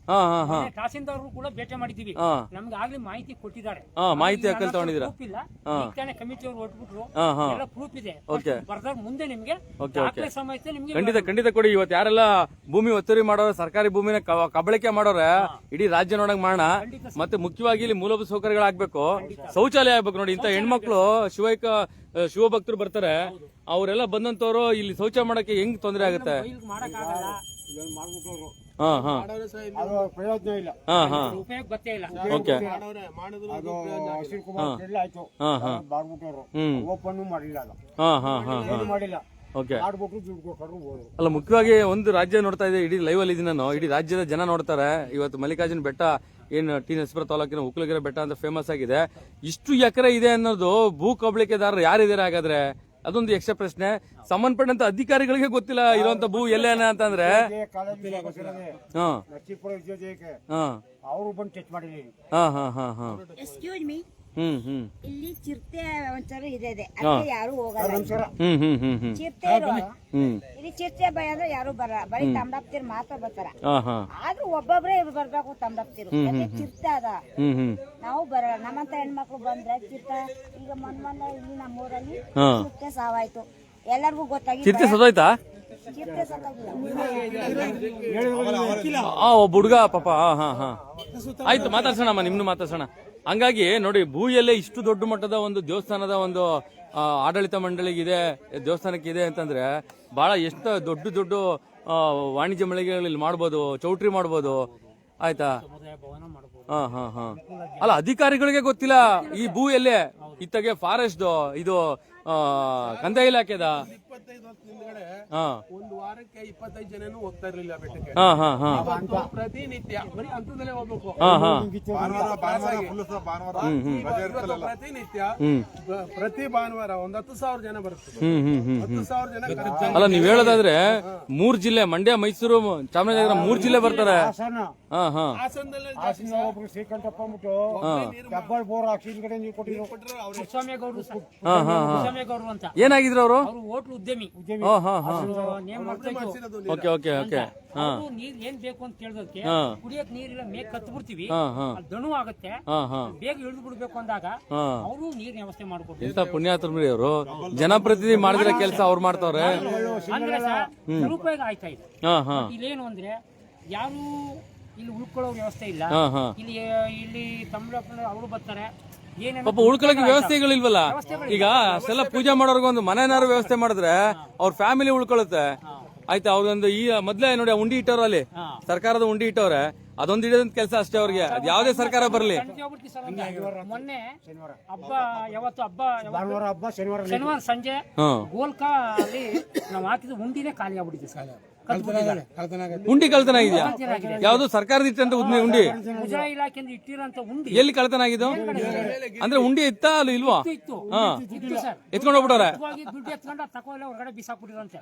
ತಹಸೀಲ್ದಾರ್ ಕೂಡ ಭೇಟಿ ಮಾಡಿದೀವಿ. ನಮ್ಗೆ ಆಗ್ಲಿ ಮಾಹಿತಿ ಕೊಟ್ಟಿದ್ದಾರೆ. ಮಾಹಿತಿ ಹಾಕಲ್ ತಗೊಂಡಿದ್ದೀರಾ? ಪ್ರೂಫ್ ಇಲ್ಲ, ಕಮಿಟಿ ಅವರು ಹೊಟ್ಬಿಟ್ರು, ಎಲ್ಲ ಪ್ರೂಫ್ ಇದೆ. ಬರ್ದಾಗ ಮುಂದೆ ನಿಮ್ಗೆ ದಾಖಲೆ ಸಮೇತ ನಿಮ್ಗೆ ಖಂಡಿತ ಕೊಡಿ. ಇವತ್ತು ಯಾರೆಲ್ಲ ಭೂಮಿ ಒತ್ತುವರಿ ಮಾಡೋರು, ಸರ್ಕಾರಿ ಭೂಮಿನ ಕಬಳಿಕೆ ಮಾಡೋರೆ, ಇಡೀ ರಾಜ್ಯ ನೋಡಕ್ ಮಾಡೋಣ. ಮತ್ತೆ ಮುಖ್ಯವಾಗಿ ಇಲ್ಲಿ ಮೂಲಭೂತ ಸೌಕರ್ಯಗಳಾಗಬೇಕು, ಶೌಚಾಲಯ ಆಗ್ಬೇಕು. ನೋಡಿ, ಇಂತ ಹೆಣ್ಮಕ್ಳು ಶಿವಭಕ್ತರು ಬರ್ತಾರೆ, ಅವರೆಲ್ಲ ಬಂದಂತವ್ರು ಇಲ್ಲಿ ಶೌಚ ಮಾಡಕ್ಕೆ ಹೆಂಗ್ ತೊಂದರೆ ಆಗುತ್ತೆ? ಪ್ರಯೋಜನ ಇಲ್ಲ, ಉಪಯೋಗ ಗೊತ್ತೇ ಇಲ್ಲ. ಅದು ಅಶ್ವಿನ್ ಕುಮಾರ್ ಆಯ್ತು, ಬಾರ್ಬಿಟ್ಟವ್ರು ಓಪನ್ ಮಾಡಿಲ್ಲ, ಮಾಡಿಲ್ಲ. ಅಲ್ಲ, ಮುಖ್ಯವಾಗಿ ಒಂದು ರಾಜ್ಯ ನೋಡ್ತಾ ಇದೆ, ಇಡೀ ಲೈವ್ ಅಲ್ಲಿ ಇದೀನಿ ನಾನು, ಇಡೀ ರಾಜ್ಯದ ಜನ ನೋಡ್ತಾರೆ. ಇವತ್ತು ಮಲ್ಲಿಕಾರ್ಜುನ ಬೆಟ್ಟ ಏನ್ ಟಿ ನರಸೀಪುರ ತಾಲೂಕಿನ ಉಕ್ಲಗೆರೆ ಬೆಟ್ಟ ಅಂತ ಫೇಮಸ್ ಆಗಿದೆ. ಇಷ್ಟು ಎಕರೆ ಇದೆ ಅನ್ನೋದು ಭೂ ಕಬಳಿಕೆದಾರರು ಯಾರಿದ್ದಾರೆ ಹಾಗಾದ್ರೆ? ಅದೊಂದು ಯಕ್ಷ ಪ್ರಶ್ನೆ. ಸಂಬಂಧಪಟ್ಟಂತ ಅಧಿಕಾರಿಗಳಿಗೆ ಗೊತ್ತಿಲ್ಲ ಇರುವಂತ ಭೂ ಎಲ್ಲೇನ ಅಂತಂದ್ರೆ ಹಾ ನರಸೀಪುರ ವಿದ್ಯೋದಯಕ್ಕೆ ಹಾ ಅವರು ಬಂದು ಟಚ್ ಮಾಡಿದೀನಿ. ಹಾ ಹಾ ಹಾ ಹಾ ಎಕ್ಸ್ಕ್ಯೂಸ್ ಮೀ, ಇಲ್ಲಿ ಚಿರತೆ ಒಂಥರ ಇದೆ ಅದಕ್ಕೆ ಯಾರು ಹೋಗಲ್ಲ. ನಮಸ್ಕಾರ. ಚಿರತೆ ಇರೋ ಇಲ್ಲಿ ಚಿರತೆ ಭಯ ಅಂದ್ರೆ ಯಾರು ಬರಲ್ಲ, ಬರೀ ತಮ್ಡಪ್ತಿರ್ ಮಾತ್ರ ಬರ್ತಾರ. ಆದ್ರೂ ಒಬ್ಬೊಬ್ರೇ ಬರ್ಬೇಕು ತಮ್ಡಪ್ತಿರು, ಚಿರತೆ ಅದ. ನಾವು ಬರಲ್ಲ. ನಮ್ಮಂತ ಹೆಣ್ಮಕ್ಳು ಬಂದ್ರೆ ಚಿರತೆ ಈಗ ಮೊನ್ನೆ ಇಲ್ಲಿ ನಮ್ಮೂರಲ್ಲಿ ಚಿರತೆ ಸಾವಾಯ್ತು, ಎಲ್ಲರಿಗೂ ಗೊತ್ತಾಗಿ ಚಿರತೆ ಸದೋಯ್ತಾ? ಚಿರತೆ ಸಾಕಾಗಿಲ್ಲ. ಒಬ್ಬ ಹುಡುಗ ಪಾಪ. ಹಾ ಹಾ ಆಯ್ತು, ಮಾತಾಡ್ಸೋಣಮ್ಮ, ನಿಮ್ನು ಮಾತಾಡ್ಸೋಣ. ಹಂಗಾಗಿ ನೋಡಿ, ಭೂಯಲ್ಲೇ ಇಷ್ಟು ದೊಡ್ಡ ಮಟ್ಟದ ಒಂದು ದೇವಸ್ಥಾನದ ಒಂದು ಆಡಳಿತ ಮಂಡಳಿಗಿದೆ, ದೇವಸ್ಥಾನಕ್ಕೆ ಇದೆ ಅಂತಂದ್ರೆ ಬಹಳ ಎಷ್ಟು ದೊಡ್ಡ ದೊಡ್ಡ ವಾಣಿಜ್ಯ ಮಳಿಗೆಗಳಲ್ಲಿ ಮಾಡ್ಬೋದು, ಚೌಟ್ರಿ ಮಾಡ್ಬೋದು. ಆಯ್ತಾ? ಹಾ ಹಾ ಹಾ ಅಲ್ಲ, ಅಧಿಕಾರಿಗಳಿಗೆ ಗೊತ್ತಿಲ್ಲ ಈ ಭೂ ಎಲ್ಲೇ. ಇತ್ತಗೆ ಫಾರೆಸ್ಟ್ ಇದು ಕಂದಾಯ ಇಲಾಖೆದ 25 ವರ್ಷದ ಹಿಂದ್ಗಡೆ ಒಂದು ವಾರಕ್ಕೆ 25 ಜನನು ಹೋಗ್ತಾ ಇರ್ಲಿಲ್ಲ ಬೆಟ್ಟಕ್ಕೆ. ಪ್ರತಿನಿತ್ಯ ಬರೀ ಅಂತದಲ್ಲೇ ಹೋಗ್ಬೇಕು. ಪ್ರತಿನಿತ್ಯ ಪ್ರತಿ ಭಾನುವಾರ ಒಂದು 10,000 ಜನ ಬರುತ್ತೆ. 10,000 ಜನ. ಅಲ್ಲ, ನೀವ್ ಹೇಳೋದಾದ್ರೆ 3 ಜಿಲ್ಲೆ, ಮಂಡ್ಯ, ಮೈಸೂರು, ಚಾಮರಾಜನಗರ 3 ಜಿಲ್ಲೆ ಬರ್ತಾರೆ. ಹಾಸನದಲ್ಲಿ ಒಬ್ರು ಶ್ರೀಕಂಠಪ್ಪ ಅಂದ್ಬಿಟ್ಟು ಹೆಬ್ಬಾಳ್ ಬೋರ್ ಹಾಕಿ ಹಿಂದ್ಗಡೆ ನೀರು ಕೊಟ್ಟಿದ್ರು. ಸ್ವಾಮಿಗೌಡರು ಅಂತ ಏನಾಗಿದ್ರು ಅವರು? ಅವರು ಹೋಟ್ಲು ಉದ್ಯಮಿ. ನೇಮ್ ಮಾಡ್ತಾಯಿದ್ರು. Okay okay okay. ನೀರ್ ಏನ್ ಬೇಕು ಅಂತ ಕೇಳೋದಕ್ಕೆ ಕುಡಿಯಕ್ ನೀರಿಲ್ಲ, ಮೇಗ್ ಕತ್ ಬಿಡ್ತೀವಿ, ದಣು ಆಗುತ್ತೆ, ಬೇಗ ಇಳಿದು ಬಿಡ್ಬೇಕು ಅಂದಾಗ ಅವರು ನೀರಿನ ವ್ಯವಸ್ಥೆ ಮಾಡ್ಕೊಡ್ತಾರೆ. ಎಂತ ಪುಣ್ಯಾತ್ಮರಿ ಅವರು, ಜನಪ್ರತಿನಿಧಿ ಮಾಡಿದ್ರೆ ಕೆಲಸ ಅವ್ರು ಮಾಡ್ತಾವ್ರೆ. ಅಂದ್ರೆ ದುರುಪಯೋಗ ಆಯ್ತಾ ಇದೆ. ಇಲ್ಲೇನು ಅಂದ್ರೆ ಯಾರು ಇಲ್ಲಿ ಉಳ್ಕೊಳ್ಳೋ ವ್ಯವಸ್ಥೆ ಇಲ್ಲ. ಇಲ್ಲಿ ತಮಿಳು ಅವರು ಬರ್ತಾರೆ, ಪಾಪ ಉಳ್ಕೊಳಕ್ಕೆ ವ್ಯವಸ್ಥೆಗಳಿಲ್ವಲ್ಲ. ಈಗ ಅಷ್ಟೆಲ್ಲ ಪೂಜೆ ಮಾಡೋರ್ಗೆ ಒಂದು ಮನೆನಾರು ವ್ಯವಸ್ಥೆ ಮಾಡಿದ್ರೆ ಅವ್ರ ಫ್ಯಾಮಿಲಿ ಉಳ್ಕೊಳುತ್ತೆ. ಆಯ್ತಾ? ಅವ್ರೊಂದು ಈ ಮೊದ್ಲೇ ನೋಡಿ ಉಂಡಿ ಇಟ್ಟವ್ರ, ಅಲ್ಲಿ ಸರ್ಕಾರದ ಉಂಡಿ ಇಟ್ಟವ್ರೆ, ಅದೊಂದು ಹಿಡಿದಂತ ಕೆಲಸ ಅಷ್ಟೇ ಅವ್ರಿಗೆ. ಅದ್ ಯಾವ್ದೇ ಸರ್ಕಾರ ಬರ್ಲಿ. ಮೊನ್ನೆ ಹಬ್ಬ ಯಾವತ್ತು ಭಾನುವಾರ ಹಬ್ಬ ಶನಿವಾರ ಸಂಜೆ ಗೋಲ್ಕಾ ಅಲ್ಲಿ ನಾವು ಹಾಕಿದ ಉಂಡಿನೇ ಖಾಲಿ ಆಗ್ಬಿಟ್ಟಿದೆ ಸರ್. ಉಂಡಿ ಕಳ್ತನ ಇದೆಯಾ? ಯಾವ್ದು ಸರ್ಕಾರದ ಇಟ್ಟಂತ ಉಂಡಿ? ಮುಜರಾಯಿ ಇಲಾಖೆಯಿಂದ ಇಟ್ಟಿರೋಂತ ಉಂಡಿ ಎಲ್ಲಿ ಕಳ್ತನ ಆಗಿದ್ದು? ಅಂದ್ರೆ ಉಂಡಿ ಇತ್ತಾ ಅಲ್ಲಿ ಇಲ್ವಾ? ಎತ್ಕೊಂಡು ಹೋಗ್ಬಿಟ್ಟವ್ರೆ. ದುಡ್ಡು ಎತ್ಕೊಂಡು ತಗೊಳ್ಳಿ ಹೊರಗಡೆ ಬಿಸಾಕ್ಬಿಟ್ಟಿರಂತೆ.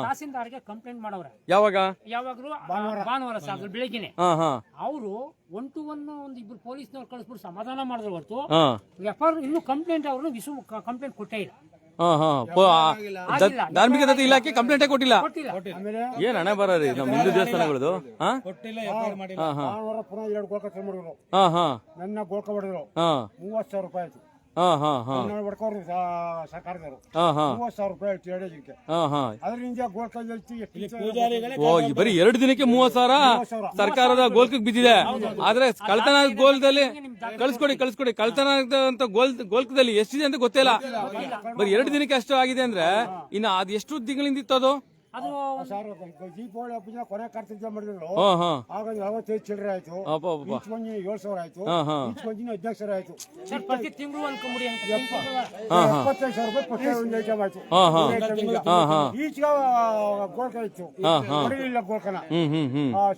ತಹಸೀಲ್ದಾರ್ಗೆ ಕಂಪ್ಲೇಂಟ್ ಮಾಡವ್ರೆ. ಯಾವಾಗ್ಲೂ ಭಾನುವಾರ ಸರ್ ಬೆಳಿಗ್ಗೆನೆ. ಅವರು 1 to 1 ಒಂದು ಇಬ್ರು ಪೊಲೀಸ್ನವ್ರು ಕಳಿಸ್ಬಿಟ್ಟು ಸಮಾಧಾನ ಮಾಡಿದ್ರು ಹೊರತು ಇನ್ನೂ ಕಂಪ್ಲೇಂಟ್ ಅವ್ರು ಕಂಪ್ಲೇಂಟ್ ಕೊಟ್ಟೇ ಇಲ್ಲ. ಧಾರ್ಮಿಕ ದತ್ತಿ ಇಲಾಖೆ ಕಂಪ್ಲೇಂಟೇ ಕೊಟ್ಟಿಲ್ಲ. ಏನ್ ಹಣೆ ಬರೀ ನಮ್ ಹಿಂದೂ ದೇವಸ್ಥಾನಗಳದು. ಭಾನುವಾರ ಪುನಃ 2 ಗೋಲ್ಕ ತಂದು ಮಾಡಿದ್ರು. ನನ್ನ ಗೋಲ್ಕ ಹೊಡೆದ್ರು. 30,000 ರೂಪಾಯಿ ಆಯ್ತು. ಹೊಡ್ಕೋರು ಸರ್ಕಾರದವರು 30,000 ರೂಪಾಯಿ ಆಯ್ತು 2 ದಿನಕ್ಕೆ. ಅದರಿಂದ ಗೋಲ್ಕ ಬರೀ 2 ದಿನಕ್ಕೆ 30,000 ಸರ್ಕಾರದ ಗೋಲ್ಕಕ್ಕೆ ಬಿದ್ದಿದೆ. ಆದ್ರೆ ಕಳ್ತನ ಗೋಲ್ದಲ್ಲಿ ಕಳ್ಸ್ಕೊಡಿ ಕಳ್ತನ ಅಂತ ಗೋಲ್ಕದಲ್ಲಿ ಎಷ್ಟಿದೆ ಅಂತ ಗೊತ್ತಿಲ್ಲ. ಬರೀ 2 ದಿನಕ್ಕೆ ಅಷ್ಟು ಆಗಿದೆ ಅಂದ್ರೆ ಇನ್ನು ಅದ್ ಎಷ್ಟು ತಿಂಗಳಿಂದ ಇತ್ತು ಅದು? ಅದು ದೀಪಾವಳಿ ಹಬ್ಬದ ಕೊನೆ ಕಾರ್ತಿಕ ಮಾಡಿದ್ರು. ಆಗ 45 ಚಿಲ್ಲರೆ ಆಯ್ತು, 7,000 ಆಯ್ತು, 15,000 ಆಯ್ತು. ಪ್ರತಿ ತಿಂಗಳು ಅನ್ಕೊಂಬಿಡಿ 75,000 ರೂಪಾಯಿ ಪ್ರತಿ ಒಂದು ಐಟಮ್ ಆಯ್ತು. ಈಚ ಗೋಲ್ಕ ಇತ್ತು, ಹೊಡಿಲಿಲ್ಲ ಗೋಲ್ಕನ.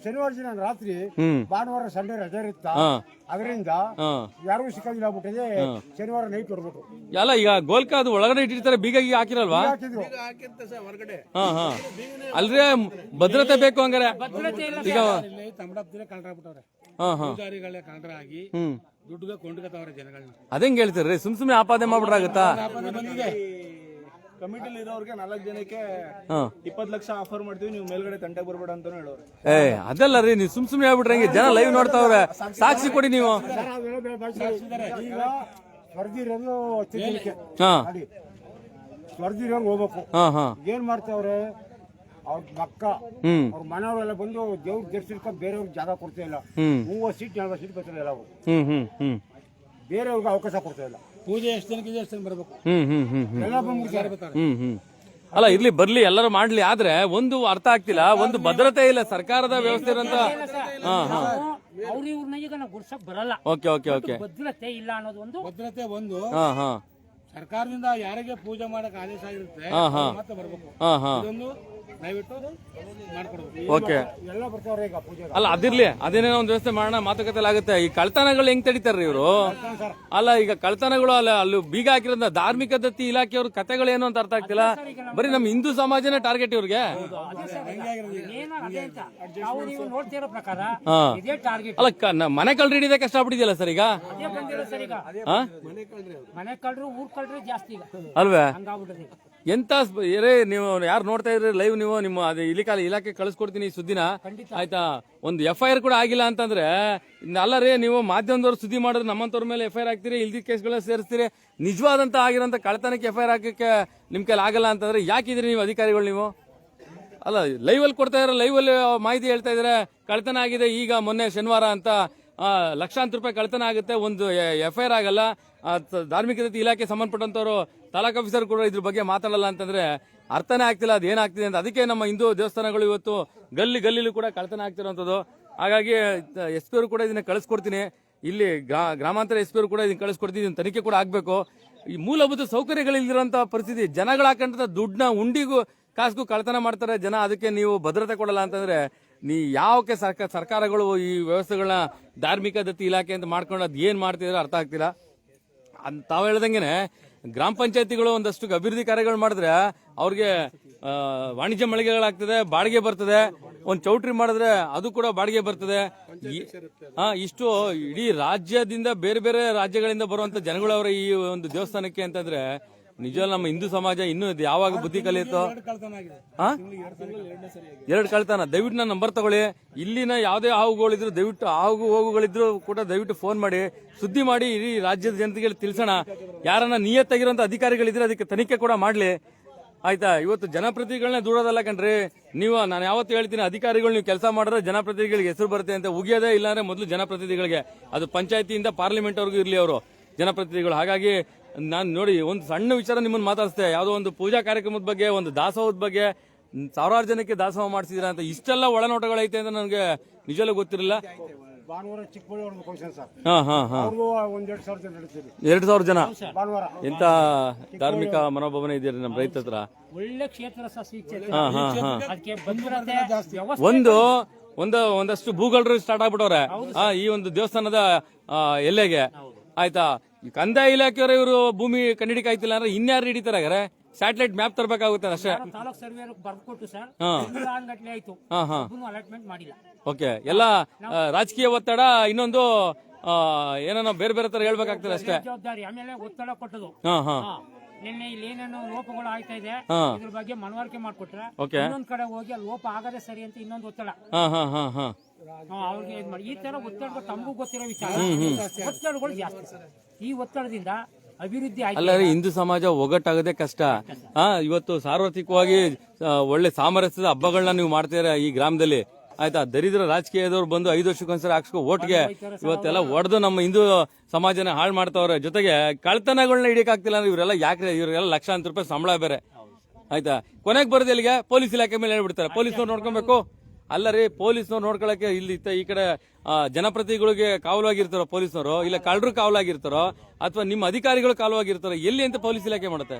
ಶನಿವಾರ ದಿನ ರಾತ್ರಿ, ಭಾನುವಾರ ಸಂಡೇ ರಜೆ ಇರುತ್ತಾ, ಅದರಿಂದ ಯಾರಿಗೂ ಸಿಕ್ಕೋದಿಲ್ಲ ಆಗ್ಬಿಟ್ಟಿದೆ. ಶನಿವಾರ ನೈಟ್ ಹೊಡ್ಬಿಟ್ಟು ಎಲ್ಲ ಈಗ ಗೋಲ್ಕ ಅದು ಒಳಗಡೆ ಇಟ್ಟಿರ್ತಾರೆ, ಬೀಗ ಹಾಕಿರಲ್ವಾ? ಹೊರಗಡೆ ಅಲ್ರೇ ಭದ್ರತೆ ಬೇಕು ಹಂಗಾರೆ. ಈಗ ತಮಿಳಪ್ತಿರೇ ಕಳ್ರಾಗ್ಬಿಟ್ಟವ್ರೆ, ಪೂಜಾರಿಗಳೇ ಕಳ್ರಾಗಿ ದುಡ್ಡುಗೆ ಕೊಂಡ್ಕತ್ತವ್ರೆ ಜನಗಳನ್ನ. ಅದೇಂಗ್ ಹೇಳ್ತೀರಿ? ಸುಮ್ನೆ ಆಪಾದನೆ ಮಾಡ್ಬಿಟ್ರಾಗುತ್ತಾ? ಕಮಿಟಿಲಿ ಇರೋರಿಗೆ 4 ಜನಕ್ಕೆ 20 ಲಕ್ಷ ಆಫರ್ ಮಾಡ್ತೀವಿ, ನೀವು ಮೇಲ್ಗಡೆ ತಂಟೆಗೆ ಬರ್ಬೇಡ ಅಂತಾನು ಹೇಳೋರು. ಅದಲ್ಲ ರೀ, ನೀವು ಸುಮ್ನೆ ಹೇಳ್ಬಿಟ್ರೆ ಹೆಂಗೆ? ಜನ ಲೈವ್ ನೋಡ್ತಾವ್ರೆ, ಸಾಕ್ಷಿ ಕೊಡಿ ನೀವು. ಈಗ ಸ್ಪರ್ಧಿರೋದು ಸ್ಪರ್ಧಿರೋರು ಹೋಗ್ಬೇಕು. ಏನ್ ಮಾಡ್ತಾವ್ರೆ ಅವ್ರ ಮಕ್ಕ ಅವ್ರ ಮನೆಯವರೆಲ್ಲ ಬಂದು ದೇವ್ರ ದರ್ಶನಕ್ಕೆ ಬೇರೆಯವ್ರಿಗೆ ಜಾಗ ಕೊಡ್ತಾ ಇಲ್ಲ. 30 ಸೀಟ್ 40 ಸೀಟ್ ಬರ್ತಾರೆ ಎಲ್ಲ. ಬೇರೆಯವ್ರಿಗೆ ಅವಕಾಶ ಕೊಡ್ತಾ ಇಲ್ಲ. ಪೂಜೆ ಎಷ್ಟು ಜನಕ್ಕೆ ಎಷ್ಟು ಜನ ಬರ್ಬೇಕು, ಎಲ್ಲ ಬಂದ್ಬಿಡ್ತಾರೆ. ಅಲ್ಲ ಇರ್ಲಿ ಬರ್ಲಿ, ಎಲ್ಲರೂ ಮಾಡ್ಲಿ. ಆದ್ರೆ ಒಂದು ಅರ್ಥ ಆಗ್ತಿಲ್ಲ, ಒಂದು ಭದ್ರತೆ ಇಲ್ಲ ಸರ್ಕಾರದ ವ್ಯವಸ್ಥೆ ಇರೋಂತ. ಅವ್ರ ಇವ್ರನ್ನ ಈಗ ನಾವು ಗುಡ್ಸಕ್ ಬರಲ್ಲ. Okay okay okay. ಭದ್ರತೆ ಇಲ್ಲ ಅನ್ನೋದು ಒಂದು. ಭದ್ರತೆ ಒಂದು ಸರ್ಕಾರದಿಂದ ಯಾರಿಗೆ ಪೂಜೆ ಮಾಡಕ್ ಆದೇಶ ಆಗಿರುತ್ತೆ ಮತ್ತೆ ಬರ್ಬೇಕು. ಇದೊಂದು ದಯವಿಟ್ಟು ಮಾಡ್ಕೊಡ್ಬೇಕು. ಓಕೆ, ಎಲ್ಲ ಬರ್ತಾವ್ರೆ ಈಗ ಪೂಜೆ. ಅಲ್ಲ ಅದಿರ್ಲಿ, ಅದೇನೇನೋ ಒಂದು ವ್ಯವಸ್ಥೆ ಮಾಡೋಣ, ಮಾತುಕತೆ ಆಗುತ್ತೆ. ಈ ಕಳ್ತನಗಳು ಹೆಂಗ್ ತಡೀತಾರ್ರಿ ಇವರು? ಅಲ್ಲ ಈಗ ಕಳ್ತನಗಳು ಅಲ್ಲ, ಅಲ್ಲಿ ಬೀಗ ಹಾಕಿರೋದ ಧಾರ್ಮಿಕ ದತ್ತಿ ಇಲಾಖೆಯವ್ರ ಕತೆಗಳೇನು ಅಂತ ಅರ್ಥ ಆಗ್ತಿಲ್ಲ. ಬರೀ ನಮ್ಮ ಹಿಂದೂ ಸಮಾಜನೇ ಟಾರ್ಗೆಟ್ ಇವ್ರಿಗೆ. ನಾವು ನೀವು ನೋಡ್ತಿರೋ ಪ್ರಕಾರ ಇದೇ ಟಾರ್ಗೆಟ್. ಅಲ್ಲ ಮನೆ ಕಳ್ರು ಹಿಡಿದೇ ಕಷ್ಟ ಆಗ್ಬಿಟ್ಟಿದೆಯಲ್ಲ ಸರ್ ಈಗ. ಅದೇ ಬಂದಿರೋ ಸರ್ ಈಗ. ಮನೆ ಕಳ್ರು ಊರ್ ಕಳ್ರು ಜಾಸ್ತಿ ಈಗ ಅಲ್ವೇ? ಹಂಗಾಗ್ಬಿಟ್ಟದೆ. ಎಂತ ನೀವು ಯಾರು ನೋಡ್ತಾ ಇದ್ರಿ ಲೈವ್, ನೀವು ನಿಮ್ಮ ಅದು ಇಲಾಖೆ ಕಳಿಸ್ಕೊಡ್ತೀನಿ ಈ ಸುದ್ದಿನ, ಆಯ್ತಾ? ಒಂದು FIR ಕೂಡ ಆಗಿಲ್ಲ ಅಂತಂದ್ರೆ ಅಲ್ಲ ರೀ, ನೀವು ಮಾಧ್ಯಮದವ್ರು ಸುದ್ದಿ ಮಾಡಿದ್ರೆ ನಮ್ಮಂತವ್ರ ಮೇಲೆ FIR ಹಾಕ್ತೀರಿ, ಇಲ್ದಿ ಕೇಸ್ಗಳನ್ನ ಸೇರಿಸ್ತೀರಿ. ನಿಜವಾದಂತ ಆಗಿರೋಂಥ ಕಳ್ತನಕ್ಕೆ FIR ಹಾಕಕ್ಕೆ ನಿಮ್ ಕೈಲಿ ಆಗಲ್ಲ ಅಂತಂದ್ರೆ ಯಾಕಿದ್ರಿ ನೀವು ಅಧಿಕಾರಿಗಳು? ನೀವು ಅಲ್ಲ ಲೈವಲ್ಲಿ ಕೊಡ್ತಾ ಇದ್ರೆ, ಲೈವಲ್ಲಿ ಮಾಹಿತಿ ಹೇಳ್ತಾ ಇದ್ರೆ ಕಳ್ತನ ಆಗಿದೆ ಈಗ ಮೊನ್ನೆ ಶನಿವಾರ ಅಂತ, ಲಕ್ಷಾಂತರ ರೂಪಾಯಿ ಕಳ್ತನ ಆಗುತ್ತೆ, ಒಂದು FIR ಆಗಲ್ಲ. ಧಾರ್ಮಿಕ ಇಲಾಖೆ ಸಂಬಂಧಪಟ್ಟಂತವ್ರು ತಾಲೂಕ್ ಆಫೀಸರ್ ಕೂಡ ಇದ್ರ ಬಗ್ಗೆ ಮಾತಾಡಲ್ಲ ಅಂತಂದ್ರೆ ಅರ್ಥನೇ ಆಗ್ತಿಲ್ಲ ಅದು ಏನಾಗ್ತಿದೆ ಅಂತ. ಅದಕ್ಕೆ ನಮ್ಮ ಹಿಂದೂ ದೇವಸ್ಥಾನಗಳು ಇವತ್ತು ಗಲ್ಲಿಲೂ ಕೂಡ ಕಳ್ತನ ಆಗ್ತಿರೋಂಥದ್ದು. ಹಾಗಾಗಿ SP ಅವರು ಕೂಡ ಇದನ್ನ ಕಳಿಸ್ಕೊಡ್ತೀನಿ, ಇಲ್ಲಿ ಗ್ರಾಮಾಂತರ SP ಅವರು ಕೂಡ ಇದನ್ನ ಕಳಿಸ್ಕೊಡ್ತೀನಿ, ಇದನ್ನ ತನಿಖೆ ಕೂಡ ಆಗ್ಬೇಕು. ಈ ಮೂಲಭೂತ ಸೌಕರ್ಯಗಳಿಲ್ದಿರೋಂಥ ಪರಿಸ್ಥಿತಿ, ಜನಗಳು ಹಾಕೊಂಡ ದುಡ್ಡನ್ನ ಉಂಡಿಗೂ ಕಾಸ್ಗೂ ಕಳ್ತನ ಮಾಡ್ತಾರೆ ಜನ. ಅದಕ್ಕೆ ನೀವು ಭದ್ರತೆ ಕೊಡಲ್ಲ ಅಂತಂದ್ರೆ ಯಾವಕ್ಕೆ ಸರ್ಕಾರಗಳು ಈ ವ್ಯವಸ್ಥೆಗಳನ್ನ ಧಾರ್ಮಿಕ ದತ್ತಿ ಇಲಾಖೆ ಅಂತ ಮಾಡ್ಕೊಂಡು ಅದ್ ಏನ್ ಮಾಡ್ತಿದ್ರೆ ಅರ್ಥ ಆಗ್ತಿಲ್ಲ. ತಾವು ಹೇಳ್ದಂಗೆನೆ ಗ್ರಾಮ ಪಂಚಾಯತಿಗಳು ಒಂದಷ್ಟು ಅಭಿವೃದ್ಧಿ ಕಾರ್ಯಗಳು ಮಾಡಿದ್ರೆ ಅವ್ರಿಗೆ ವಾಣಿಜ್ಯ ಮಳಿಗೆಗಳಾಗ್ತದೆ, ಬಾಡಿಗೆ ಬರ್ತದೆ. ಒಂದ್ ಚೌಟ್ರಿ ಮಾಡಿದ್ರೆ ಅದು ಕೂಡ ಬಾಡಿಗೆ ಬರ್ತದೆ. ಇಷ್ಟು ಇಡೀ ರಾಜ್ಯದಿಂದ ಬೇರೆ ಬೇರೆ ರಾಜ್ಯಗಳಿಂದ ಬರುವಂತ ಜನಗಳವರ ಈ ಒಂದು ದೇವಸ್ಥಾನಕ್ಕೆ ಅಂತಂದ್ರೆ ನಿಜವಲ್ಲ ನಮ್ಮ ಹಿಂದೂ ಸಮಾಜ ಇನ್ನೂ ಯಾವಾಗ ಬುದ್ಧಿ ಕಲಿಯುತ್ತೋ. ಎರಡು ಕಳ್ತನ. ದಯವಿಟ್ಟು ನನ್ನ ನಂಬರ್ ತಗೊಳ್ಳಿ. ಇಲ್ಲಿನ ಯಾವುದೇ ಹಾವುಗಳಿದ್ರು ದಯವಿಟ್ಟು ಹೋಗುಗಳಿದ್ರು ಕೂಡ ದಯವಿಟ್ಟು ಫೋನ್ ಮಾಡಿ, ಸುದ್ದಿ ಮಾಡಿ, ಇಡೀ ರಾಜ್ಯದ ಜನತೆಗೆ ತಿಳಿಸೋಣ. ಯಾರನ್ನ ನಿಯತ್ತಾಗಿರುವಂತ ಅಧಿಕಾರಿಗಳಿದ್ರೆ ಅದಕ್ಕೆ ತನಿಖೆ ಕೂಡ ಮಾಡ್ಲಿ, ಆಯ್ತಾ? ಇವತ್ತು ಜನಪ್ರತಿನಿಧಿಗಳನ್ನ ದೂರೋದಲ್ಲ ಕಣ್ರಿ. ನಾನು ಯಾವತ್ತು ಹೇಳ್ತೀನಿ, ಅಧಿಕಾರಿಗಳು ನೀವು ಕೆಲಸ ಮಾಡಿದ್ರೆ ಜನಪ್ರತಿನಿಧಿಗಳಿಗೆ ಹೆಸರು ಬರುತ್ತೆ ಅಂತ ಉಗಿಯೋದೇ ಇಲ್ಲಾಂದ್ರೆ ಮೊದಲು ಜನಪ್ರತಿನಿಧಿಗಳಿಗೆ, ಅದು ಪಂಚಾಯತಿಯಿಂದ ಪಾರ್ಲಿಮೆಂಟ್ ವರೆಗೂ ಇರ್ಲಿ ಅವರು ಜನಪ್ರತಿನಿಧಿಗಳು. ಹಾಗಾಗಿ ನಾನು ನೋಡಿ ಒಂದು ಸಣ್ಣ ವಿಚಾರ ನಿಮ್ಮನ್ನ ಮಾತಾಡಿಸ್ತೆ, ಯಾವುದೋ ಒಂದು ಪೂಜಾ ಕಾರ್ಯಕ್ರಮದ ಬಗ್ಗೆ, ಒಂದು ದಾಸೋಹದ ಬಗ್ಗೆ, ಸಾವಿರಾರು ಜನಕ್ಕೆ ದಾಸೋಹ ಮಾಡಿಸಿದ್ರ ಅಂತ ಇಷ್ಟೆಲ್ಲ ಒಳನೋಟಗಳೈತೆ ಅಂತ ನನಗೆ ನಿಜವಲ್ಲೂ ಗೊತ್ತಿರಲಿಲ್ಲ. ಭಾನುವಾರ ಚಿಕ್ಕಬಳ್ಳೂರು ಫಂಕ್ಷನ್ ಸರ್. ಒಂದ್ 2,000 ಜನ ನಡೀತೀವಿ. 2,000 ಜನ. ಭಾನುವಾರ ಎಂತ ಧಾರ್ಮಿಕ ಮನೋಭಾವನೆ ಇದೆಯಾ ನಮ್ಮ ರೈತ ಹತ್ರ? ಒಳ್ಳೆ ಕ್ಷೇತ್ರ ಅದಕ್ಕೆ ಭದ್ರತೆ ಒಂದಷ್ಟು ಭೂಗಳರು ಸ್ಟಾರ್ಟ್ ಆಗ್ಬಿಟ್ಟವ್ರೆ ಈ ಒಂದು ದೇವಸ್ಥಾನದ ಎಲ್ಲೆಗೆ, ಆಯ್ತಾ? ಕಂದಾಯ ಇಲಾಖೆಯವರು ಇವರು ಭೂಮಿ ಕಂಡಿಡಿಕೆ ಆಯ್ತಿಲ್ಲ ಅಂದ್ರೆ ಇನ್ಯಾರು ಹಿಡಿತಾರೆ? ಸ್ಯಾಟಲೈಟ್ ಮ್ಯಾಪ್ ತರಬೇಕಾಗುತ್ತೆ ಅಷ್ಟೇ. ತಾಲೂಕ್ ಸರ್ವೆ ಬರ್ಕೊಟ್ಟು ಸರ್ ಆಯ್ತು, ಅಲಾಟ್ಮೆಂಟ್ ಮಾಡಿಲ್ಲ. ಓಕೆ, ಎಲ್ಲ ರಾಜಕೀಯ ಒತ್ತಡ, ಇನ್ನೊಂದು ಏನೋ ಬೇರೆ ಬೇರೆ ತರ ಹೇಳ್ಬೇಕಾಗ್ತದೆ ಅಷ್ಟೇ. ಜವಾಬ್ದಾರಿ ಆಮೇಲೆ ಒತ್ತಡ ಕೊಟ್ಟದು. ನಿನ್ನೆ ಇಲ್ಲಿ ಏನೇನೋ ಲೋಪಗಳು ಆಗ್ತಾ ಇದೆ, ಇದ್ರ ಬಗ್ಗೆ ಮನವರಿಕೆ ಮಾಡ್ಕೊಟ್ರೆ ಇನ್ನೊಂದ್ ಕಡೆ ಹೋಗಿ ಲೋಪ ಆಗದೆ ಸರಿ ಅಂತ ಇನ್ನೊಂದು ಒತ್ತಡ ಅವ್ರಿಗೆ ಇದ್ ಮಾಡಿ. ಈ ತರ ಒತ್ತಡ ತಮಗೂ ಗೊತ್ತಿರೋ ವಿಚಾರ, ಒತ್ತಡಗಳು ಜಾಸ್ತಿ. ಈ ಒತ್ತಡದಿಂದ ಅಭಿವೃದ್ಧಿ ಅಲ್ಲ ರೀ, ಹಿಂದೂ ಸಮಾಜ ಒಗ್ಗಟ್ಟಾಗದೆ ಕಷ್ಟ. ಇವತ್ತು ಸಾರ್ವತ್ರಿಕವಾಗಿ ಒಳ್ಳೆ ಸಾಮರಸ್ಯದ ಹಬ್ಬಗಳನ್ನ ನೀವು ಮಾಡ್ತೀರಾ ಈ ಗ್ರಾಮದಲ್ಲಿ, ಆಯ್ತಾ? ದರಿದ್ರ ರಾಜಕೀಯದವ್ರು ಬಂದು 5 ವರ್ಷಕ್ಕೊಂದ್ಸರಿ ಹಾಕ್ಸ್ಕೊ ಓಟ್ಗೆ ಇವತ್ತೆಲ್ಲ ಒಡೆದು ನಮ್ಮ ಹಿಂದೂ ಸಮಾಜನ ಹಾಳು ಮಾಡ್ತಾವ್ರೆ. ಜೊತೆಗೆ ಕಳ್ತನಗಳನ್ನ ಹಿಡಿಯಕ್ಕಾಗ್ತಿಲ್ಲ ಅಂದ್ರೆ ಇವರೆಲ್ಲ ಯಾಕೆ? ಇವರೆಲ್ಲ ಲಕ್ಷಾಂತರ ರೂಪಾಯಿ ಸಂಬಳ ಬೇರೆ, ಆಯ್ತಾ? ಕೊನೆಗೆ ಬರೋದು ಎಲ್ಲಿಗೆ? ಪೊಲೀಸ್ ಇಲಾಖೆ ಮೇಲೆ ಹೇಳ್ಬಿಡ್ತಾರೆ, ಪೊಲೀಸ್ನವ್ರು ನೋಡ್ಕೊಬೇಕು. ಅಲ್ಲ ರೀ, ಪೊಲೀಸ್ನವ್ರು ನೋಡ್ಕೊಳಕ್ಕೆ ಇಲ್ಲಿ ಈ ಕಡೆ ಜನಪ್ರತಿನಿಧಿಗಳಿಗೆ ಕಾವಲಾಗಿರ್ತಾರೋ ಪೊಲೀಸ್ನವರು, ಇಲ್ಲ ಕಳ್ಳರು ಕಾವಲಾಗಿರ್ತಾರೋ, ಅಥವಾ ನಿಮ್ಮ ಅಧಿಕಾರಿಗಳು ಕಾವಲಾಗಿರ್ತಾರೋ? ಎಲ್ಲಿ ಅಂತ ಪೊಲೀಸ್ ಇಲಾಖೆ ಮಾಡುತ್ತೆ?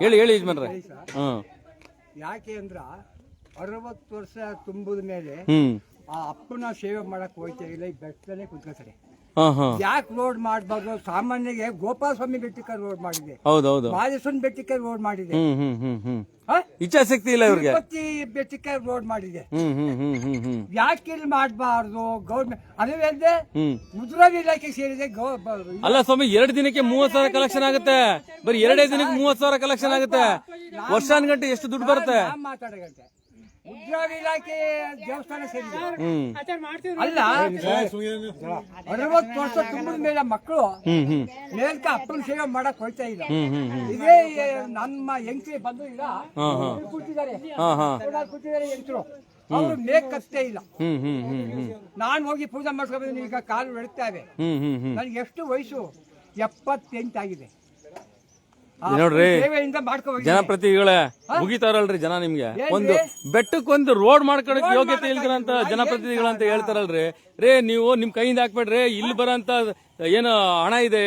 ಹೇಳಿ ಯಜಮಾನ್ರೆ. ಯಾಕೆ ಅಂದ್ರ 60 ವರ್ಷ ತುಂಬಿದ ಮೇಲೆ ಆ ಅಪ್ಪನ ಸೇವೆ ಮಾಡಕ್ ಹೋಯ್ತಾ ಇಲ್ಲ, ಈ ಬೆಟ್ಟದಲ್ಲೇ ಕುತ್ಕೊತಾರೆ. ಯಾಕೆ ರೋಡ್ ಮಾಡಬಾರ್ದು? ಸಾಮಾನ್ಯಗೆ ಗೋಪಾಲ ಸ್ವಾಮಿ ಬೆಟ್ಟಕ್ಕೆ ರೋಡ್ ಮಾಡಿದೆ, ಹೌದೌದು, ಮಾದೇಶ್ವರನ ಬೆಟ್ಟಕ್ಕೆ ರೋಡ್ ಮಾಡಿದೆ, ಇಚ್ಛಾಶಕ್ತಿ ಇಲ್ಲ ಇವ್ರಿಗೆ. ತಿರುಪತಿ ಬೆಟ್ಟಕ್ಕೆ ರೋಡ್ ಮಾಡಿದೆ. ಯಾಕೆ ಇಲ್ಲಿ ಮಾಡಬಾರ್ದು? ಗೌರ್ಮೆಂಟ್ ಅದೇ ಮುದ್ರಾ ಇಲಾಖೆ ಸೇರಿದೆ. ಅಲ್ಲ ಸ್ವಾಮಿ, 2 ದಿನಕ್ಕೆ 30,000 ಕಲೆಕ್ಷನ್ ಆಗುತ್ತೆ. ಬರೀ 2 ದಿನಕ್ಕೆ 30,000 ಕಲೆಕ್ಷನ್ ಆಗುತ್ತೆ. ವರ್ಷಾನ್ಗಂಟೆ ಎಷ್ಟು ದುಡ್ಡು ಬರುತ್ತೆ? ಮಾತಾಡಗಂಟೆ ಮುದ್ರಾ ಇಲಾಖೆ ದೇವಸ್ಥಾನ ಸೇರಿದೆ. ಅಲ್ಲ 60 ವರ್ಷ ತುಂಬಿದ ಮೇಲೆ ಮಕ್ಕಳು ಮೇಲ್ಕ ಅಪ್ಪನ ಸೇವೆ ಮಾಡಕ್ ಹೋಯ್ತಾ ಇಲ್ಲ. ಇದೇ ನಮ್ಮ ಹೆಂಗಸೆ ಬಂದು ಈಗ ಕೂತಿದ್ದಾರೆ ಹೆಂಗಸರು, ಅವ್ರು ಮೇಕ್ ಕಷ್ಟೇ ಇಲ್ಲ. ನಾನ್ ಹೋಗಿ ಪೂಜೆ ಮಾಡ್ಸ್ಕೊಬಂದಿನಿ, ಈಗ ಕಾಲು ಎಡ್ತಾ ಇವೆ. ನನಗೆ ಎಷ್ಟು ವಯಸ್ಸು? 78 ಆಗಿದೆ. ನೋಡ್ರಿ ಸೇವೆಯಿಂದ ಮಾಡ್ಕೋಬೇಕು. ಜನಪ್ರತಿನಿಧಿಗಳೇ ಮುಗಿತಾರಲ್ರಿ ಜನ ನಿಮ್ಗೆ ಒಂದು ಬೆಟ್ಟಕ್ಕೊಂದು ರೋಡ್ ಮಾಡ್ಕೊಳಕ್ ಯೋಗ್ಯತೆ ಇಲ್ದಿರಂತ ಜನಪ್ರತಿನಿಧಿಗಳಂತ ಹೇಳ್ತಾರಲ್ರಿ. ನೀವು ನಿಮ್ ಕೈಯಿಂದ ಹಾಕ್ಬೇಡ್ರಿ, ಇಲ್ಲಿ ಬರೋಂತ ಏನು ಹಣ ಇದೆ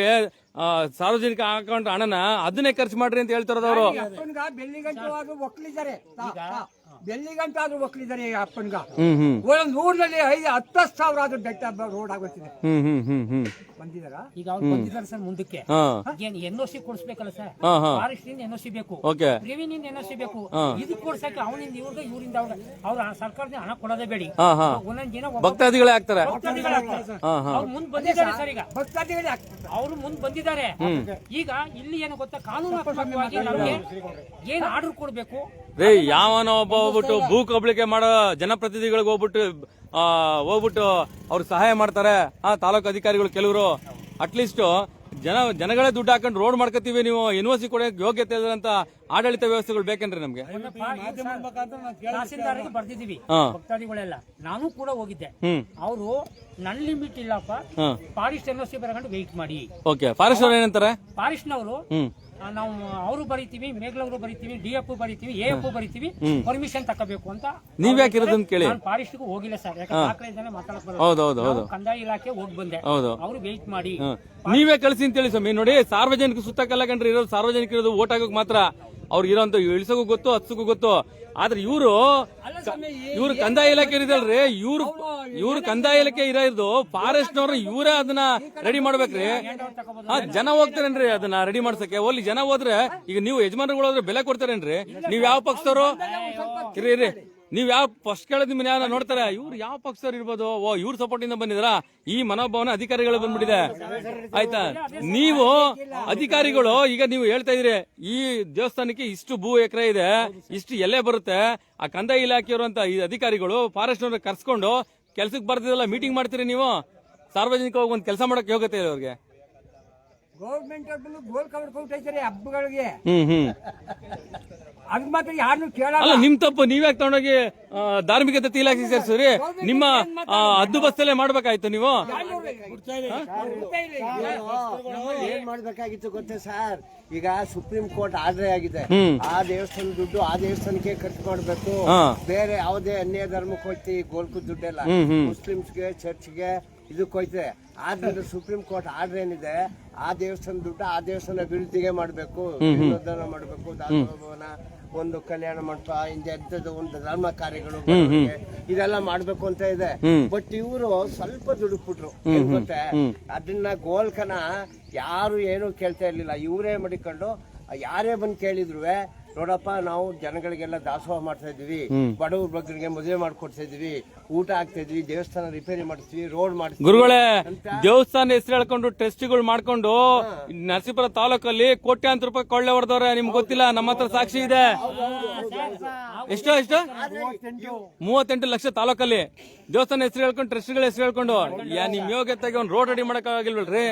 ಸಾರ್ವಜನಿಕ ಅಕೌಂಟ್ ಹಣನ ಅದನ್ನೇ ಖರ್ಚು ಮಾಡ್ರಿ ಅಂತ ಹೇಳ್ತಾರದವ್ರು. ಅಪ್ಪನ್ಗ ಬೆಳ್ಳಿಗಂಟು ಆದ್ರೂ ಒಕ್ಕಲಿದ್ದಾರೆ, ಬೆಳ್ಳಿಗಂಟು ಆದ್ರೂ ಒಕ್ಕಲಿದ್ದಾರೆ ಅಪ್ಪನ್ಗ. ಒಂದೊಂದು ಊರಲ್ಲಿ 5-10,000 ಆದ್ರೂ ಬೆಟ್ಟ ರೋಡ್ ಆಗುತ್ತಿದೆ. ಬಂದಿದಾರ ಈಗ ಅವ್ರು ಬಂದಿದ್ದಾರೆ ಸರ್ ಮುಂದಕ್ಕೆ. ಏನ್ NOC ಕೊಡಿಸ್ಬೇಕಲ್ಲ ಸರ್, ಫಾರೆಸ್ಟ್ ಇಂದ NOC ಬೇಕು, ರೆವಿನ್ಯೂ NOC ಬೇಕು. ಇದಕ್ಕೆ ಕೊಡ್ಸಕ್ಕೆ ಅವನಿಂದ ಇವ್ರಿಗೆ ಇವರಿಂದ ಅವ್ರ ಸರ್ಕಾರದಿಂದ ಹಣ ಕೊಡೋದೇ ಬೇಡಿ. ಒಂದೊಂದ್ ದಿನ ಭಕ್ತಾದಿಗಳೇ ಆಗ್ತಾರೆ. ಅವ್ರು ಮುಂದ್ ಬಂದಿದ್ದಾರೆ ಸರ್, ಈಗ ಭಕ್ತಾದಿಗಳೇ ಅವರು ಮುಂದ್ ಬಂದಿದ್ದಾರೆ. ಈಗ ಇಲ್ಲಿ ಏನು ಗೊತ್ತಾ, ಕಾನೂನಾತ್ಮಕವಾಗಿ ನಮ್ಗೆ ಏನ್ ಆರ್ಡರ್ ಕೊಡ್ಬೇಕು. ಯಾವನೋ ಒಬ್ಬ ಹೋಗ್ಬಿಟ್ಟು ಭೂ ಕಬಳಿಕೆ ಮಾಡೋ ಜನಪ್ರತಿನಿಧಿಗಳಿಗೆ ಹೋಗ್ಬಿಟ್ಟು ಅವ್ರಿಗೆ ಸಹಾಯ ಮಾಡ್ತಾರೆ ತಾಲೂಕು ಅಧಿಕಾರಿಗಳು ಕೆಲವರು. ಅಟ್ಲೀಸ್ಟ್ ಜನಗಳೇ ದುಡ್ಡು ಹಾಕೊಂಡು ರೋಡ್ ಮಾಡ್ಕೋತೀವಿ, ನೀವು NOC ಕೊಡೋಕೆ ಯೋಗ್ಯತೆ ಇಲ್ಲದಂತ ಆಡಳಿತ ವ್ಯವಸ್ಥೆಗಳು ಬೇಕೇನ್ರಿ ನಮ್ಗೆ? ತಹಸೀಲ್ದಾರ್ಗೆ ಬರ್ದಿದೀವಿ ಭಕ್ತಾದಿಗಳೆಲ್ಲ. ನಾನು ಕೂಡ ಹೋಗಿದ್ದೆ. ಅವರು ನನ್ ಲಿಮಿಟ್ ಇಲ್ಲಪ್ಪ, ಫಾರೆಸ್ಟ್ NOC ಬರಕೊಂಡು ವೆಯ್ಟ್ ಮಾಡಿ. ಓಕೆ, ಫಾರೆಸ್ಟ್ ಅವ್ರು ಏನಂತಾರೆ? ಫಾರೆಸ್ಟ್ನವರು ನಾವು ಅವರು ಬರೀತೀವಿ, ಮೇಘಲವರು ಬರೀತೀವಿ, DF ಬರೀತೀವಿ, AF ಬರೀತೀವಿ, ಪರ್ಮಿಷನ್ ತಗೋಬೇಕು ಅಂತ. ನೀವ್ ಯಾಕೆ ಇರೋದನ್ನ ಕೇಳಿ. ನಾನು ಫಾರೆಸ್ಟ್ ಹೋಗಿಲ್ಲ ಸರ್, ಯಾಕಂದ್ರೆ ಮಾತಾಡಕ್ ಕಂದಾಯ ಇಲಾಖೆ ಹೋಗಿ ಬಂದೆ. ಅವರು ವೆಯ್ಟ್ ಮಾಡಿ ನೀವೇ ಕಳಿಸಿ ಅಂತೇಳಿ ಸ್ವಾಮಿ. ನೋಡಿ, ಸಾರ್ವಜನಿಕ ಸುತ್ತಕಲ್ಲ ಕಂಡ್ರಿ ಇರೋದು, ಸಾರ್ವಜನಿಕರು ಇರೋದು ಓಟ್ ಹಾಕೋಕ್ ಮಾತ್ರ. ಅವ್ರಿಗೆ ಇರೋಂತ ಇಳಿಸೋಕು ಗೊತ್ತು, ಹತ್ಸೋಕು ಗೊತ್ತು. ಆದ್ರೆ ಇವ್ರು ಕಂದಾಯ ಇಲಾಖೆ ಇರಿದಲ್ರಿ, ಇವ್ರು ಕಂದಾಯ ಇಲಾಖೆ ಇರೋದು ಫಾರೆಸ್ಟ್ ನವ್ರು ಇವರೇ ಅದನ್ನ ರೆಡಿ ಮಾಡ್ಬೇಕ್ರಿ. ಜನ ಹೋಗ್ತಾರೇನ್ರಿ ಅದನ್ನ ರೆಡಿ ಮಾಡ್ಸಕ್ಕೆ? ಓಲಿ ಜನ ಹೋದ್ರೆ ಈಗ ನೀವು ಯಜಮಾನರುಗಳು ಹೋದ್ರೆ ಬೆಲೆ ಕೊಡ್ತಾರೇನ್ರಿ? ನೀವ್ ಯಾವ ಪಕ್ಷದವರು ಇರಿ, ನೀವ್ ಯಾವ ಫಸ್ಟ್ ಕೇಳೋದ್ ನಿಮ್ಮನ್ನ ಯಾರು ನೋಡ್ತಾರೆ, ಇವ್ರು ಯಾವ ಪಕ್ಷದವ್ರು ಇರ್ಬೋದು, ಇವ್ರ ಸಪೋರ್ಟ್ ಇಂದ ಬಂದಿದ್ರ ಈ ಮನೋಭಾವನೆ ಅಧಿಕಾರಿಗಳು ಬಂದ್ಬಿಟ್ಟಿದೆ. ಆಯ್ತಾ, ನೀವು ಅಧಿಕಾರಿಗಳು ಈಗ ನೀವು ಹೇಳ್ತಾ ಇದ್ರಿ ಈ ದೇವಸ್ಥಾನಕ್ಕೆ ಇಷ್ಟು ಭೂ ಎಕರೆ ಇದೆ, ಇಷ್ಟು ಎಲ್ಲೇ ಬರುತ್ತೆ. ಆ ಕಂದಾಯ ಇಲಾಖೆಯವರು ಅಂತ ಈ ಅಧಿಕಾರಿಗಳು ಫಾರೆಸ್ಟ್ ಅವ್ರನ್ನ ಕರ್ಸ್ಕೊಂಡು ಕೆಲ್ಸಕ್ಕೆ ಬರ್ತಿದಲ್ಲ, ಮೀಟಿಂಗ್ ಮಾಡ್ತೀರಿ ನೀವು. ಸಾರ್ವಜನಿಕವಾಗಿ ಒಂದು ಕೆಲಸ ಮಾಡಕ್ ಯೋಗ್ಯತೆ ಇಲ್ಲ ಅವ್ರಿಗೆ. ಗೌರ್ಮೆಂಟ್ ಗೋಲ್ ಕವರ್ ಕೊಟ್ಟಿದ್ದಾರೆ ಹಬ್ಬಗಳಿಗೆ, ಅದ್ ಮಾತ್ರ ಯಾರನ್ನು ಕೇಳಲ್ಲ. ನಿಮ್ ತಪ್ಪು, ನೀವ್ಯಾಕೆ ತಗೊಂಡೋಗಿ ಧಾರ್ಮಿಕ ದತ್ತಿ ಇಲಾಖೆ ಸೇರಿಸ್ರಿ? ನಿಮ್ಮ ಹದ್ದು ಬಸ್ತಲ್ಲೇ ಮಾಡ್ಬೇಕಾಯ್ತು ನೀವು. ಏನ್ ಮಾಡ್ಬೇಕಾಗಿತ್ತು ಗೊತ್ತೇ ಸರ್? ಈಗ ಸುಪ್ರೀಂ ಕೋರ್ಟ್ ಆರ್ಡರ್ ಆಗಿದೆ, ಆ ದೇವಸ್ಥಾನ ದುಡ್ಡು ಆ ದೇವಸ್ಥಾನಕ್ಕೆ ಖರ್ಚು ಮಾಡ್ಬೇಕು. ಬೇರೆ ಯಾವುದೇ ಅನ್ಯ ಧರ್ಮಕ್ಕೆ ಹೋಯ್ತಿ ಗೋಲ್ಕು ದುಡ್ಡೆಲ್ಲ ಮುಸ್ಲಿಮ್ಸ್ಗೆ, ಚರ್ಚ್ಗೆ ಇದಕ್ಕೆ ಹೋಯ್ತದೆ. ಆದ್ರಿಂದ ಸುಪ್ರೀಂ ಕೋರ್ಟ್ ಆರ್ಡರ್ ಏನಿದೆ, ಆ ದೇವಸ್ಥಾನ ದುಡ್ಡು ಆ ದೇವಸ್ಥಾನ ಅಭಿವೃದ್ಧಿಗೆ ಮಾಡ್ಬೇಕು, ಜೀರ್ಣೋದ್ಧಾರ ಮಾಡ್ಬೇಕು, ದಾಸೋಹ ಒಂದು ಕಲ್ಯಾಣ ಮಂಟಪ, ಇಂಥದ್ದು ಒಂದು ಧರ್ಮ ಕಾರ್ಯಗಳು ಇದೆಲ್ಲ ಮಾಡ್ಬೇಕು ಅಂತ ಇದೆ. ಬಟ್ ಇವರು ಸ್ವಲ್ಪ ದುಡುಕ್ಬಿಟ್ರು. ಏನ್ ಗೊತ್ತೇ, ಅದನ್ನ ಗೋಲ್ಕನ ಯಾರು ಏನು ಕೇಳ್ತಾ ಇರ್ಲಿಲ್ಲ. ಇವರೇ ಮಡಿಕೊಂಡು ಯಾರೇ ಬಂದು ಕೇಳಿದ್ರು, ನೋಡಪ್ಪ ನಾವು ಜನಗಳಿಗೆಲ್ಲ ದಾಸೋಹ ಮಾಡ್ತಾ ಇದೀವಿ, ಬಡವ್ರ ಬಗ್ಗರಿಗೆ ಮದುವೆ ಮಾಡ್ಕೊಡ್ತಾ ಇದೀವಿ, ಊಟ ಆಗ್ತಾ ಇದ್ವಿ, ದೇವಸ್ಥಾನ ರಿಪೇರಿ ಮಾಡ್ತೀವಿ, ರೋಡ್ ಮಾಡ್ತೀವಿ. ಗುರುಗಳೇ, ದೇವಸ್ಥಾನ ಹೆಸರು ಹೇಳ್ಕೊಂಡು ಟೆಸ್ಟ್ಗಳು ಮಾಡ್ಕೊಂಡು ನರಸೀಪುರ ತಾಲೂಕಲ್ಲಿ ಕೋಟ್ಯಾಂತರ ರೂಪಾಯಿ ಕೊಳ್ಳೆ ಹೊಡೆದವ್ರೆ. ನಿಮ್ಗೆ ಗೊತ್ತಿಲ್ಲ, ನಮ್ಮ ಹತ್ರ ಸಾಕ್ಷಿ ಇದೆ. ಎಷ್ಟು 38 ಲಕ್ಷ ತಾಲೂಕಲ್ಲಿ ದೇವಸ್ಥಾನ ಹೆಸರು ಹೇಳ್ಕೊಂಡು ಟ್ರಸ್ಟ್ಗಳ ಹೆಸರು ಹೇಳ್ಕೊಂಡು ನಿಮ್ ಯೋಗ್ಯತೆಗೆ ಒಂದು ರೋಡ್ ರೆಡಿ ಮಾಡಕ್ ಆಗಿಲ್ವಲ್ರಿ?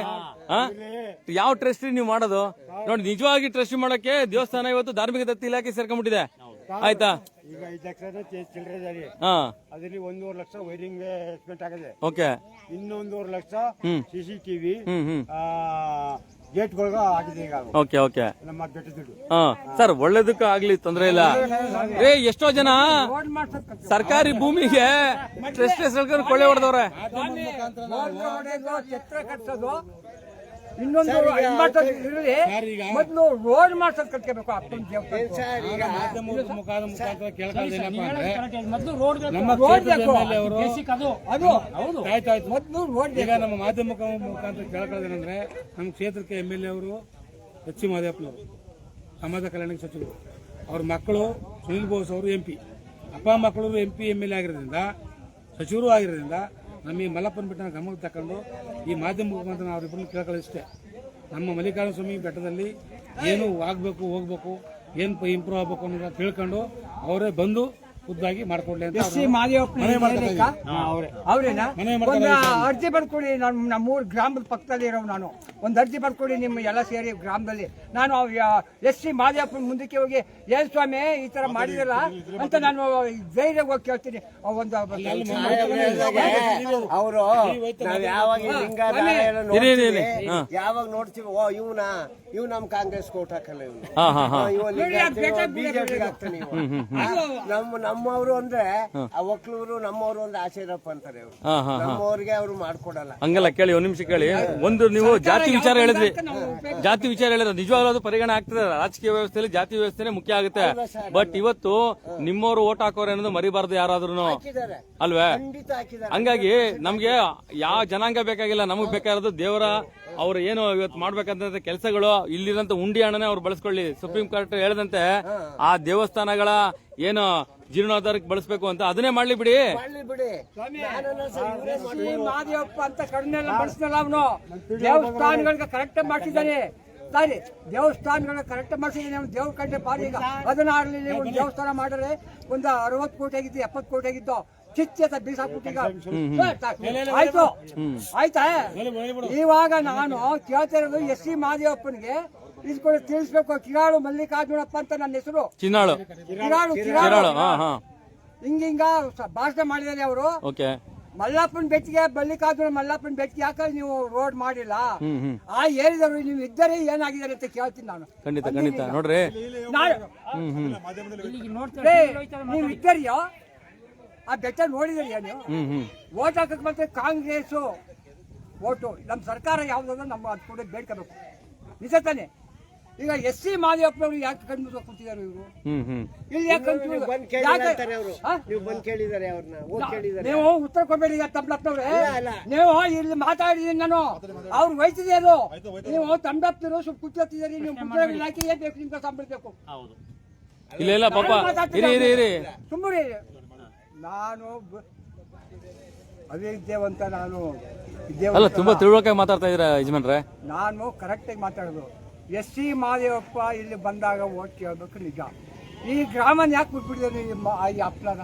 ಯಾವ ಟ್ರಸ್ಟ್ ನೀವು ಮಾಡೋದು? ನೋಡಿ, ನಿಜವಾಗಿ ಟ್ರಸ್ಟ್ ಮಾಡಕ್ಕೆ ದೇವಸ್ಥಾನ ಇವತ್ತು ಧಾರ್ಮಿಕ ದತ್ತಿ ಇಲಾಖೆ ಸೇರ್ಕೊಂಡ್ಬಿಟ್ಟಿದೆ. ಆಯ್ತಾ, ಈಗ 5 ಲಕ್ಷ ಚಿಲ್ಲರೆ ಇದೆ, ಅದರಲ್ಲಿ 1.5 ಲಕ್ಷ ವೈರಿಂಗ್ ಎಸ್ಪೆಂಟ್ ಆಗಿದೆ. ಓಕೆ, ಇನ್ನು 1.5 ಲಕ್ಷ CCTV ಗೇಟ್ಗಳಿಗೆ ಆಗಿದೆ ಈಗ. ಓಕೆ ಓಕೆ, ನಮ್ಮ ಬೆಟ್ಟ ದುಡ್ಡು. ಸರ್ ಒಳ್ಳೇದಕ್ಕೆ ಆಗ್ಲಿ, ತೊಂದ್ರೆ ಇಲ್ಲ. ಎಷ್ಟೋ ಜನ ಸರ್ಕಾರಿ ಭೂಮಿಗೆ ಟ್ರಸ್ಟ್ ಹೆಸರು ಕೊಳ್ಳೆ ಹೊಡೆದವ್ರೆ. ಚಿತ್ರ ಕಟ್ಸೋದು ಇನ್ನೊಂದು ಮೊದಲು ರೋಡ್ ಮಾಡ್ಸೋದು ಕಟ್ಕೋಬೇಕು. ಅಪ್ಪನ ಮುಖಾಂತರ ಕೇಳ್ಕೊಳ್ಳೋದೇನಪ್ಪ ಅಂದ್ರೆ, ಮೊದಲು ರೋಡ್ ಮೊದಲು ಈಗ ನಮ್ಮ ಮಾಧ್ಯಮ ಮುಖಾಂತರ ಕೇಳ್ಕೊಳ್ಳೋದೇನಂದ್ರೆ, ನಮ್ಮ ಕ್ಷೇತ್ರಕ್ಕೆ MLA ಅವರು H. ಮಾದೇವಪ್ಪನವರು, ಸಮಾಜ ಕಲ್ಯಾಣ ಸಚಿವರು, ಅವ್ರ ಮಕ್ಕಳು ಸುನಿಲ್ ಬೋಸ್ ಅವರು MP, ಅಪ್ಪ ಮಕ್ಕಳು MP MLA ಆಗಿರೋದ್ರಿಂದ, ಸಚಿವರು ಆಗಿರೋದ್ರಿಂದ ನಮ್ಮ ಈ ಮಲ್ಲಪ್ಪನ ಬೆಟ್ಟನ ಗಮನಕ್ಕೆ ತಕೊಂಡು ಈ ಮಾಧ್ಯಮ ಮುಖಾಂತರ ಅವರಿಬ್ಬರನ್ನು ಕೇಳ್ಕೊಳ್ಳೋದಿಷ್ಟೇ. ನಮ್ಮ ಮಲ್ಲಿಕಾರ್ಜುನ ಸ್ವಾಮಿ ಬೆಟ್ಟದಲ್ಲಿ ಏನು ಆಗಬೇಕು, ಹೋಗ್ಬೇಕು, ಏನು ಇಂಪ್ರೂವ್ ಆಗಬೇಕು ಅನ್ನೋದನ್ನ ತಿಳ್ಕೊಂಡು ಅವರೇ ಬಂದು ಖುದ್ದಾಗಿ ಮಾಡ್ಕೊಡ್ಲಿ ಅಂತ ಅವ್ರೇನಾ ಅರ್ಜಿ ಬರ್ಕೊಡಿ. ನಮ್ಮೂರು ಗ್ರಾಮದ ಪಕ್ಕದಲ್ಲಿ ಇರೋ ನಾನು ಒಂದು ಅರ್ಜಿ ಬರ್ಕೊಡಿ ನಿಮ್ಮ ಎಲ್ಲ ಸೇರಿ ಗ್ರಾಮದಲ್ಲಿ. ನಾನು SC ಮಾದೇವಪ್ಪನ ಮುಂದಕ್ಕೆ ಹೋಗಿ ಏನ್ ಸ್ವಾಮಿ ಈ ತರ ಮಾಡಿದಿಲ್ಲ ಅಂತ ನಾನು ಧೈರ್ಯ ಹೋಗಿ ಕೇಳ್ತೀನಿ. ಒಂದು ಅವರು ಯಾವಾಗ ಯಾವಾಗ ನೋಡ್ತೀವಿ ಓ ಇವ್ ನಮ್ ಕಾಂಗ್ರೆಸ್ ಕೋಟ್ ಹಾಕಲ್ಲ, ಬಿಜೆಪಿ ಹಾಕ್ತಾನೆ. ನಮ್ಮವರು ಅಂದ್ರೆ ಆ ಒಕ್ಲೂರು ನಮ್ಮವರು ಅಂದ್ರೆ ಆಶೀರಪ್ಪ ಅಂತಾರೆ ಅವರು, ನಮ್ಮವ್ರಿಗೆ ಅವ್ರು ಮಾಡ್ಕೊಡಲ್ಲ. ಹಂಗಲ್ಲ, ಕೇಳಿ ಒಂದ್ ನಿಮಿಷ ಕೇಳಿ. ಒಂದು ನೀವು ಜಾತಿ ವಿಚಾರ ಹೇಳಿದ್ರಿ, ಜಾತಿ ವಿಚಾರ ಹೇಳಿದ್ರೆ ನಿಜವಾಗ್ಲೂ ಅದು ಪರಿಗಣನೆ ಆಗ್ತದೆ. ರಾಜಕೀಯ ವ್ಯವಸ್ಥೆಯಲ್ಲಿ ಜಾತಿ ವ್ಯವಸ್ಥೆನೇ ಮುಖ್ಯ ಆಗುತ್ತೆ. ಬಟ್ ಇವತ್ತು ನಿಮ್ಮವರು ಓಟ್ ಹಾಕೋರು ಅನ್ನೋದು ಮರಿಬಾರ್ದು ಯಾರಾದ್ರೂ, ಅಲ್ವೇ? ಹಂಗಾಗಿ ನಮ್ಗೆ ಯಾವ ಜನಾಂಗ ಬೇಕಾಗಿಲ್ಲ, ನಮಗ್ ಬೇಕಾಗಿರೋದು ದೇವರ ಅವ್ರು ಏನು ಇವತ್ತು ಮಾಡ್ಬೇಕಂತ ಕೆಲಸಗಳು ಇಲ್ಲಿರಂತ ಉಂಡಿ ಹಣನೇ ಅವ್ರು ಬಳಸ್ಕೊಳ್ಳಿ. ಸುಪ್ರೀಂ ಕೋರ್ಟ್ ಹೇಳದಂತೆ ಆ ದೇವಸ್ಥಾನಗಳ ಏನು ಜೀರ್ಣೋದ್ಧಾರಕ್ಕೆ ಬಳಸಬೇಕು ಅಂತ ಅದನ್ನೇ ಮಾಡ್ಲಿ ಬಿಡಿ. ಮಾದೇವಪ್ಪ ಅಂತ ಕಣ್ಣೆಲ್ಲ ಬಳಸಿದಲ್ಲ ಅವನು, ದೇವಸ್ಥಾನಗಳಿಗೆ ಕರೆಕ್ಟ್ ಮಾಡಿಸಿದ್ದಾನೆ. ಸರಿ, ದೇವಸ್ಥಾನಗಳನ್ನ ಕರೆಕ್ಟ್ ಮಾಡಿಸಿದ್ದಾನೆ ಅವನು. ದೇವ್ರ ಕಂಡೆ ಪಾರಿ ಈಗ ಅದನ್ನ ಆಡ್ಲಿ. ಒಂದು ದೇವಸ್ಥಾನ ಮಾಡಿದ್ರೆ ಒಂದು 60 ಕೋಟಿ ಆಗಿದ್ದು 70 ಕೋಟಿ ಆಗಿದ್ದು ಕಿಚ್ಚೆತ ಬೀಸಾಕ್ಬಿಟ್ಟೀಗ. ಆಯ್ತು ಆಯ್ತಾ? ಇವಾಗ ನಾನು ಕೇಳ್ತಾ ಇರೋದು SC ಮಾದೇವಪ್ಪನಿಗೆ ಇದ್ಕೊಂಡು ತಿಳಿಸ್ಬೇಕು. ಕಿರಾಳು ಮಲ್ಲಿಕಾರ್ಜುನಪ್ಪ ಅಂತ ನನ್ನ ಹೆಸರು. ಚಿನ್ನಾಳು ಕಿರಾಳು ಹಿಂಗ ಭಾಷಣ ಮಾಡಿದಾರೆ ಅವರು. ಮಲ್ಲಪ್ಪನ ಬೆಟ್ಟಿಗೆ ಮಲ್ಲಿಕಾರ್ಜುನ ಮಲ್ಲಪ್ಪನ ಬೆಟ್ಟಿಗೆ ಯಾಕೆ ನೀವು ರೋಡ್ ಮಾಡಿಲ್ಲ? ಆ ಏರಿದವರು ನೀವು ಇದ್ದರೆ ಏನಾಗಿದ್ದಾರೆ ಅಂತ ಕೇಳ್ತೀನಿ ನಾನು. ಖಂಡಿತ ಖಂಡಿತ ನೋಡ್ರಿ, ನೀವು ಇದ್ದರಿಯೋ ಆ ಬೆಟ್ಟ ನೋಡಿದ್ರಿ ನೀವು? ಓಟ್ ಹಾಕಕ್ ಮತ್ತೆ ಕಾಂಗ್ರೆಸ್ ಓಟು ನಮ್ಮ ಸರ್ಕಾರ ಯಾವ್ದಾದ್ರು ನಮ್ಮ ಅದು ಕೂಡ ಬೇಡ್ಕೋಬೇಕು. ನಿಜ ತಾನೆ? ಈಗ SC ಮಾದೇವಪ್ಪನವರು ಯಾಕೆ ಕಣ್ಣು ಕೂತಿದ್ದಾರೆ ಇವರು? ಇಲ್ಲಿ ಯಾಕೆ ನೀವು ಉತ್ತರ ಕೊಡಬೇಡಿ ತಮ್ಮಪ್ಪನವ್ರೆ. ನೀವು ಇಲ್ಲಿ ಮಾತಾಡಿದೀನಿ ನಾನು, ಅವ್ರು ವಹಿಸಿದೆ ಅದು. ನೀವು ತಮ್ಮಪ್ಪನವರು ಸ್ವಲ್ಪ ಕೂತಿದ್ದೀರಿ. ನೀವು ಮುಖ್ಯ ಇಲಾಖೆ ಏನ್ ಬೇಕು ನಿಮ್ಗೆ ಸಂಬಳಿಸಬೇಕು. ಇಲ್ಲ ಇಲ್ಲ ಪಾಪ ಸುಮ್ಮನೆ ನಾನು ಅವಿದ್ಯಾವಂತ, ನಾನು ಅಲ್ಲ ತುಂಬಾ ತಿಳುವಳಿಕೆ ಮಾತಾಡ್ತಾ ಇದ್ರ ಯಜಮಾನ್ರೆ. ನಾನು ಕರೆಕ್ಟಾಗಿ ಮಾತಾಡೋದು. SC ಮಾದೇವಪ್ಪ ಇಲ್ಲಿ ಬಂದಾಗ ಓಟ್ ಕೇಳಬೇಕು ನಿಜ. ಈ ಗ್ರಾಮನ ಯಾಕೆ ಬಿಟ್ಬಿಟ್ಟಿದ್ದಾರೆ ಈ ಅಪ್ಲನ?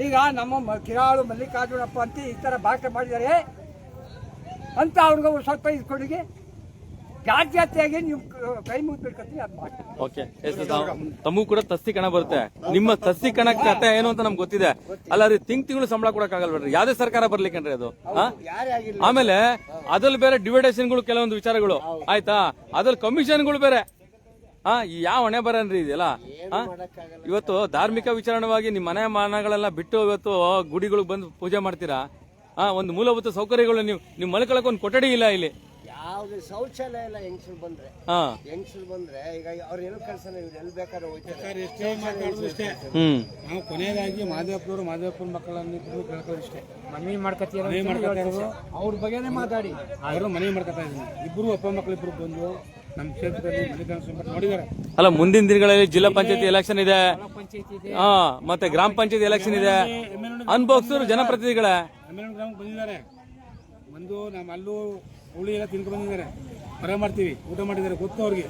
ಈಗ ನಮ್ಮ ಕಿರಾಳು ಮಲ್ಲಿಕಾರ್ಜುನಪ್ಪ ಅಂತ ಈ ತರ ಭಾಷೆ ಮಾಡಿದ್ದಾರೆ ಅಂತ ಅವ್ರಿಗೆ ಸ್ವಲ್ಪ ಇದ್ಕೊಡಿಗೆ ಜಾತಿಯಾಗಿ ನೀವು ಕೈ ಮುಗಿಸ್ಬೇಕಂತ ಅದು ಮಾಡಿ. ಓಕೆ, ತಮಗೂ ಕೂಡ ತಸ್ತಿ ಕಣ ಬರುತ್ತೆ. ನಿಮ್ಮ ತಸ್ತಿ ಕಣ ಕತೆ ಏನು ಅಂತ ನಮ್ಗೆ ಗೊತ್ತಿದೆ. ಅಲ್ಲ ರೀ, ತಿಂಗಳು ಸಂಬಳ ಕೊಡಕ್ಕಾಗಲ್ಬೇಡ್ರಿ ಯಾವ್ದೇ ಸರ್ಕಾರ ಬರ್ಲಿಕ್ಕಂದ್ರೆ ಅದು. ಆಮೇಲೆ ಅದ್ರಲ್ಲಿ ಬೇರೆ ಡಿವೈಡೇಷನ್ಗಳು ಕೆಲವೊಂದು ವಿಚಾರಗಳು ಆಯ್ತಾ, ಅದ್ರಲ್ಲಿ ಕಮಿಷನ್ಗಳು ಬೇರೆ. ಯಾವ ಹೊಣೆ ಬರನ್ರಿ ಇದೆಲ್ಲ. ಇವತ್ತು ಧಾರ್ಮಿಕ ವಿಚಾರಣವಾಗಿ ನಿಮ್ ಮನೆ ಮಾನಗಳೆಲ್ಲ ಬಿಟ್ಟು ಇವತ್ತು ಗುಡಿಗಳಿಗೆ ಬಂದು ಪೂಜೆ ಮಾಡ್ತೀರಾ. ಒಂದು ಮೂಲಭೂತ ಸೌಕರ್ಯಗಳು ನೀವು ಮಲ್ಕೊಳಕ್ ಒಂದು ಕೊಠಡಿ ಇಲ್ಲ ಇಲ್ಲಿ. ಯಾವ್ದು ಶೌಚಾಲಯ ಇಲ್ಲ. ಹೆಂಗಸರು ಬಂದ್ರೆ ಈಗ ಅವ್ರು ಎಲ್ಲಿ ಕಳ್ಸೋಣ, ಇವ್ರು ಎಲ್ಲಿ ಬೇಕಾದ್ರೆ ಹೋಗ್ತಾರೆ. ನಾವು ಕೊನೆಯದಾಗಿ ಮಾದೇವಪ್ಪನ ಮಕ್ಕಳನ್ನ ಕೇಳ್ಕೊಳ್ಳೋದಿಷ್ಟೇ. ಮನವಿ ಮಾಡ್ಕೊತೀರ ಅವ್ರ ಬಗ್ಗೆನೇ ಮಾತಾಡಿ. ಅವರು ಮನವಿ ಮಾಡ್ಕೊತಾ ಇದ್ದೀನಿ. ಇಬ್ರು ಅಪ್ಪ ಮಕ್ಕಳು ಇಬ್ರು ಬಂದು ನಮ್ಮ ಕ್ಷೇತ್ರದಲ್ಲಿ ನೋಡಿದ್ದಾರೆ. ಅಲ್ಲ, ಮುಂದಿನ ದಿನಗಳಲ್ಲಿ ಜಿಲ್ಲಾ ಪಂಚಾಯತಿ ಎಲೆಕ್ಷನ್ ಇದೆ, ಮತ್ತೆ ಗ್ರಾಮ ಪಂಚಾಯತಿ ಎಲೆಕ್ಷನ್ ಇದೆ. ಅನ್ಭೋಗ್ಸೋರು ಜನಪ್ರತಿನಿಧಿಗಳೇ ಗ್ರಾಮಕ್ಕೆ ಬಂದಿದ್ದಾರೆ. ಬಂದು ನಮ್ಮ ಅಲ್ಲೂ ಹುಳಿ ಎಲ್ಲ ತಿನ್ಕೊಂಡು ಬಂದಿದ್ದಾರೆ. ಹೊರ ಮಾಡ್ತೀವಿ, ಊಟ ಮಾಡಿದ್ದಾರೆ. ಗೊತ್ತು ಅವ್ರಿಗೆ.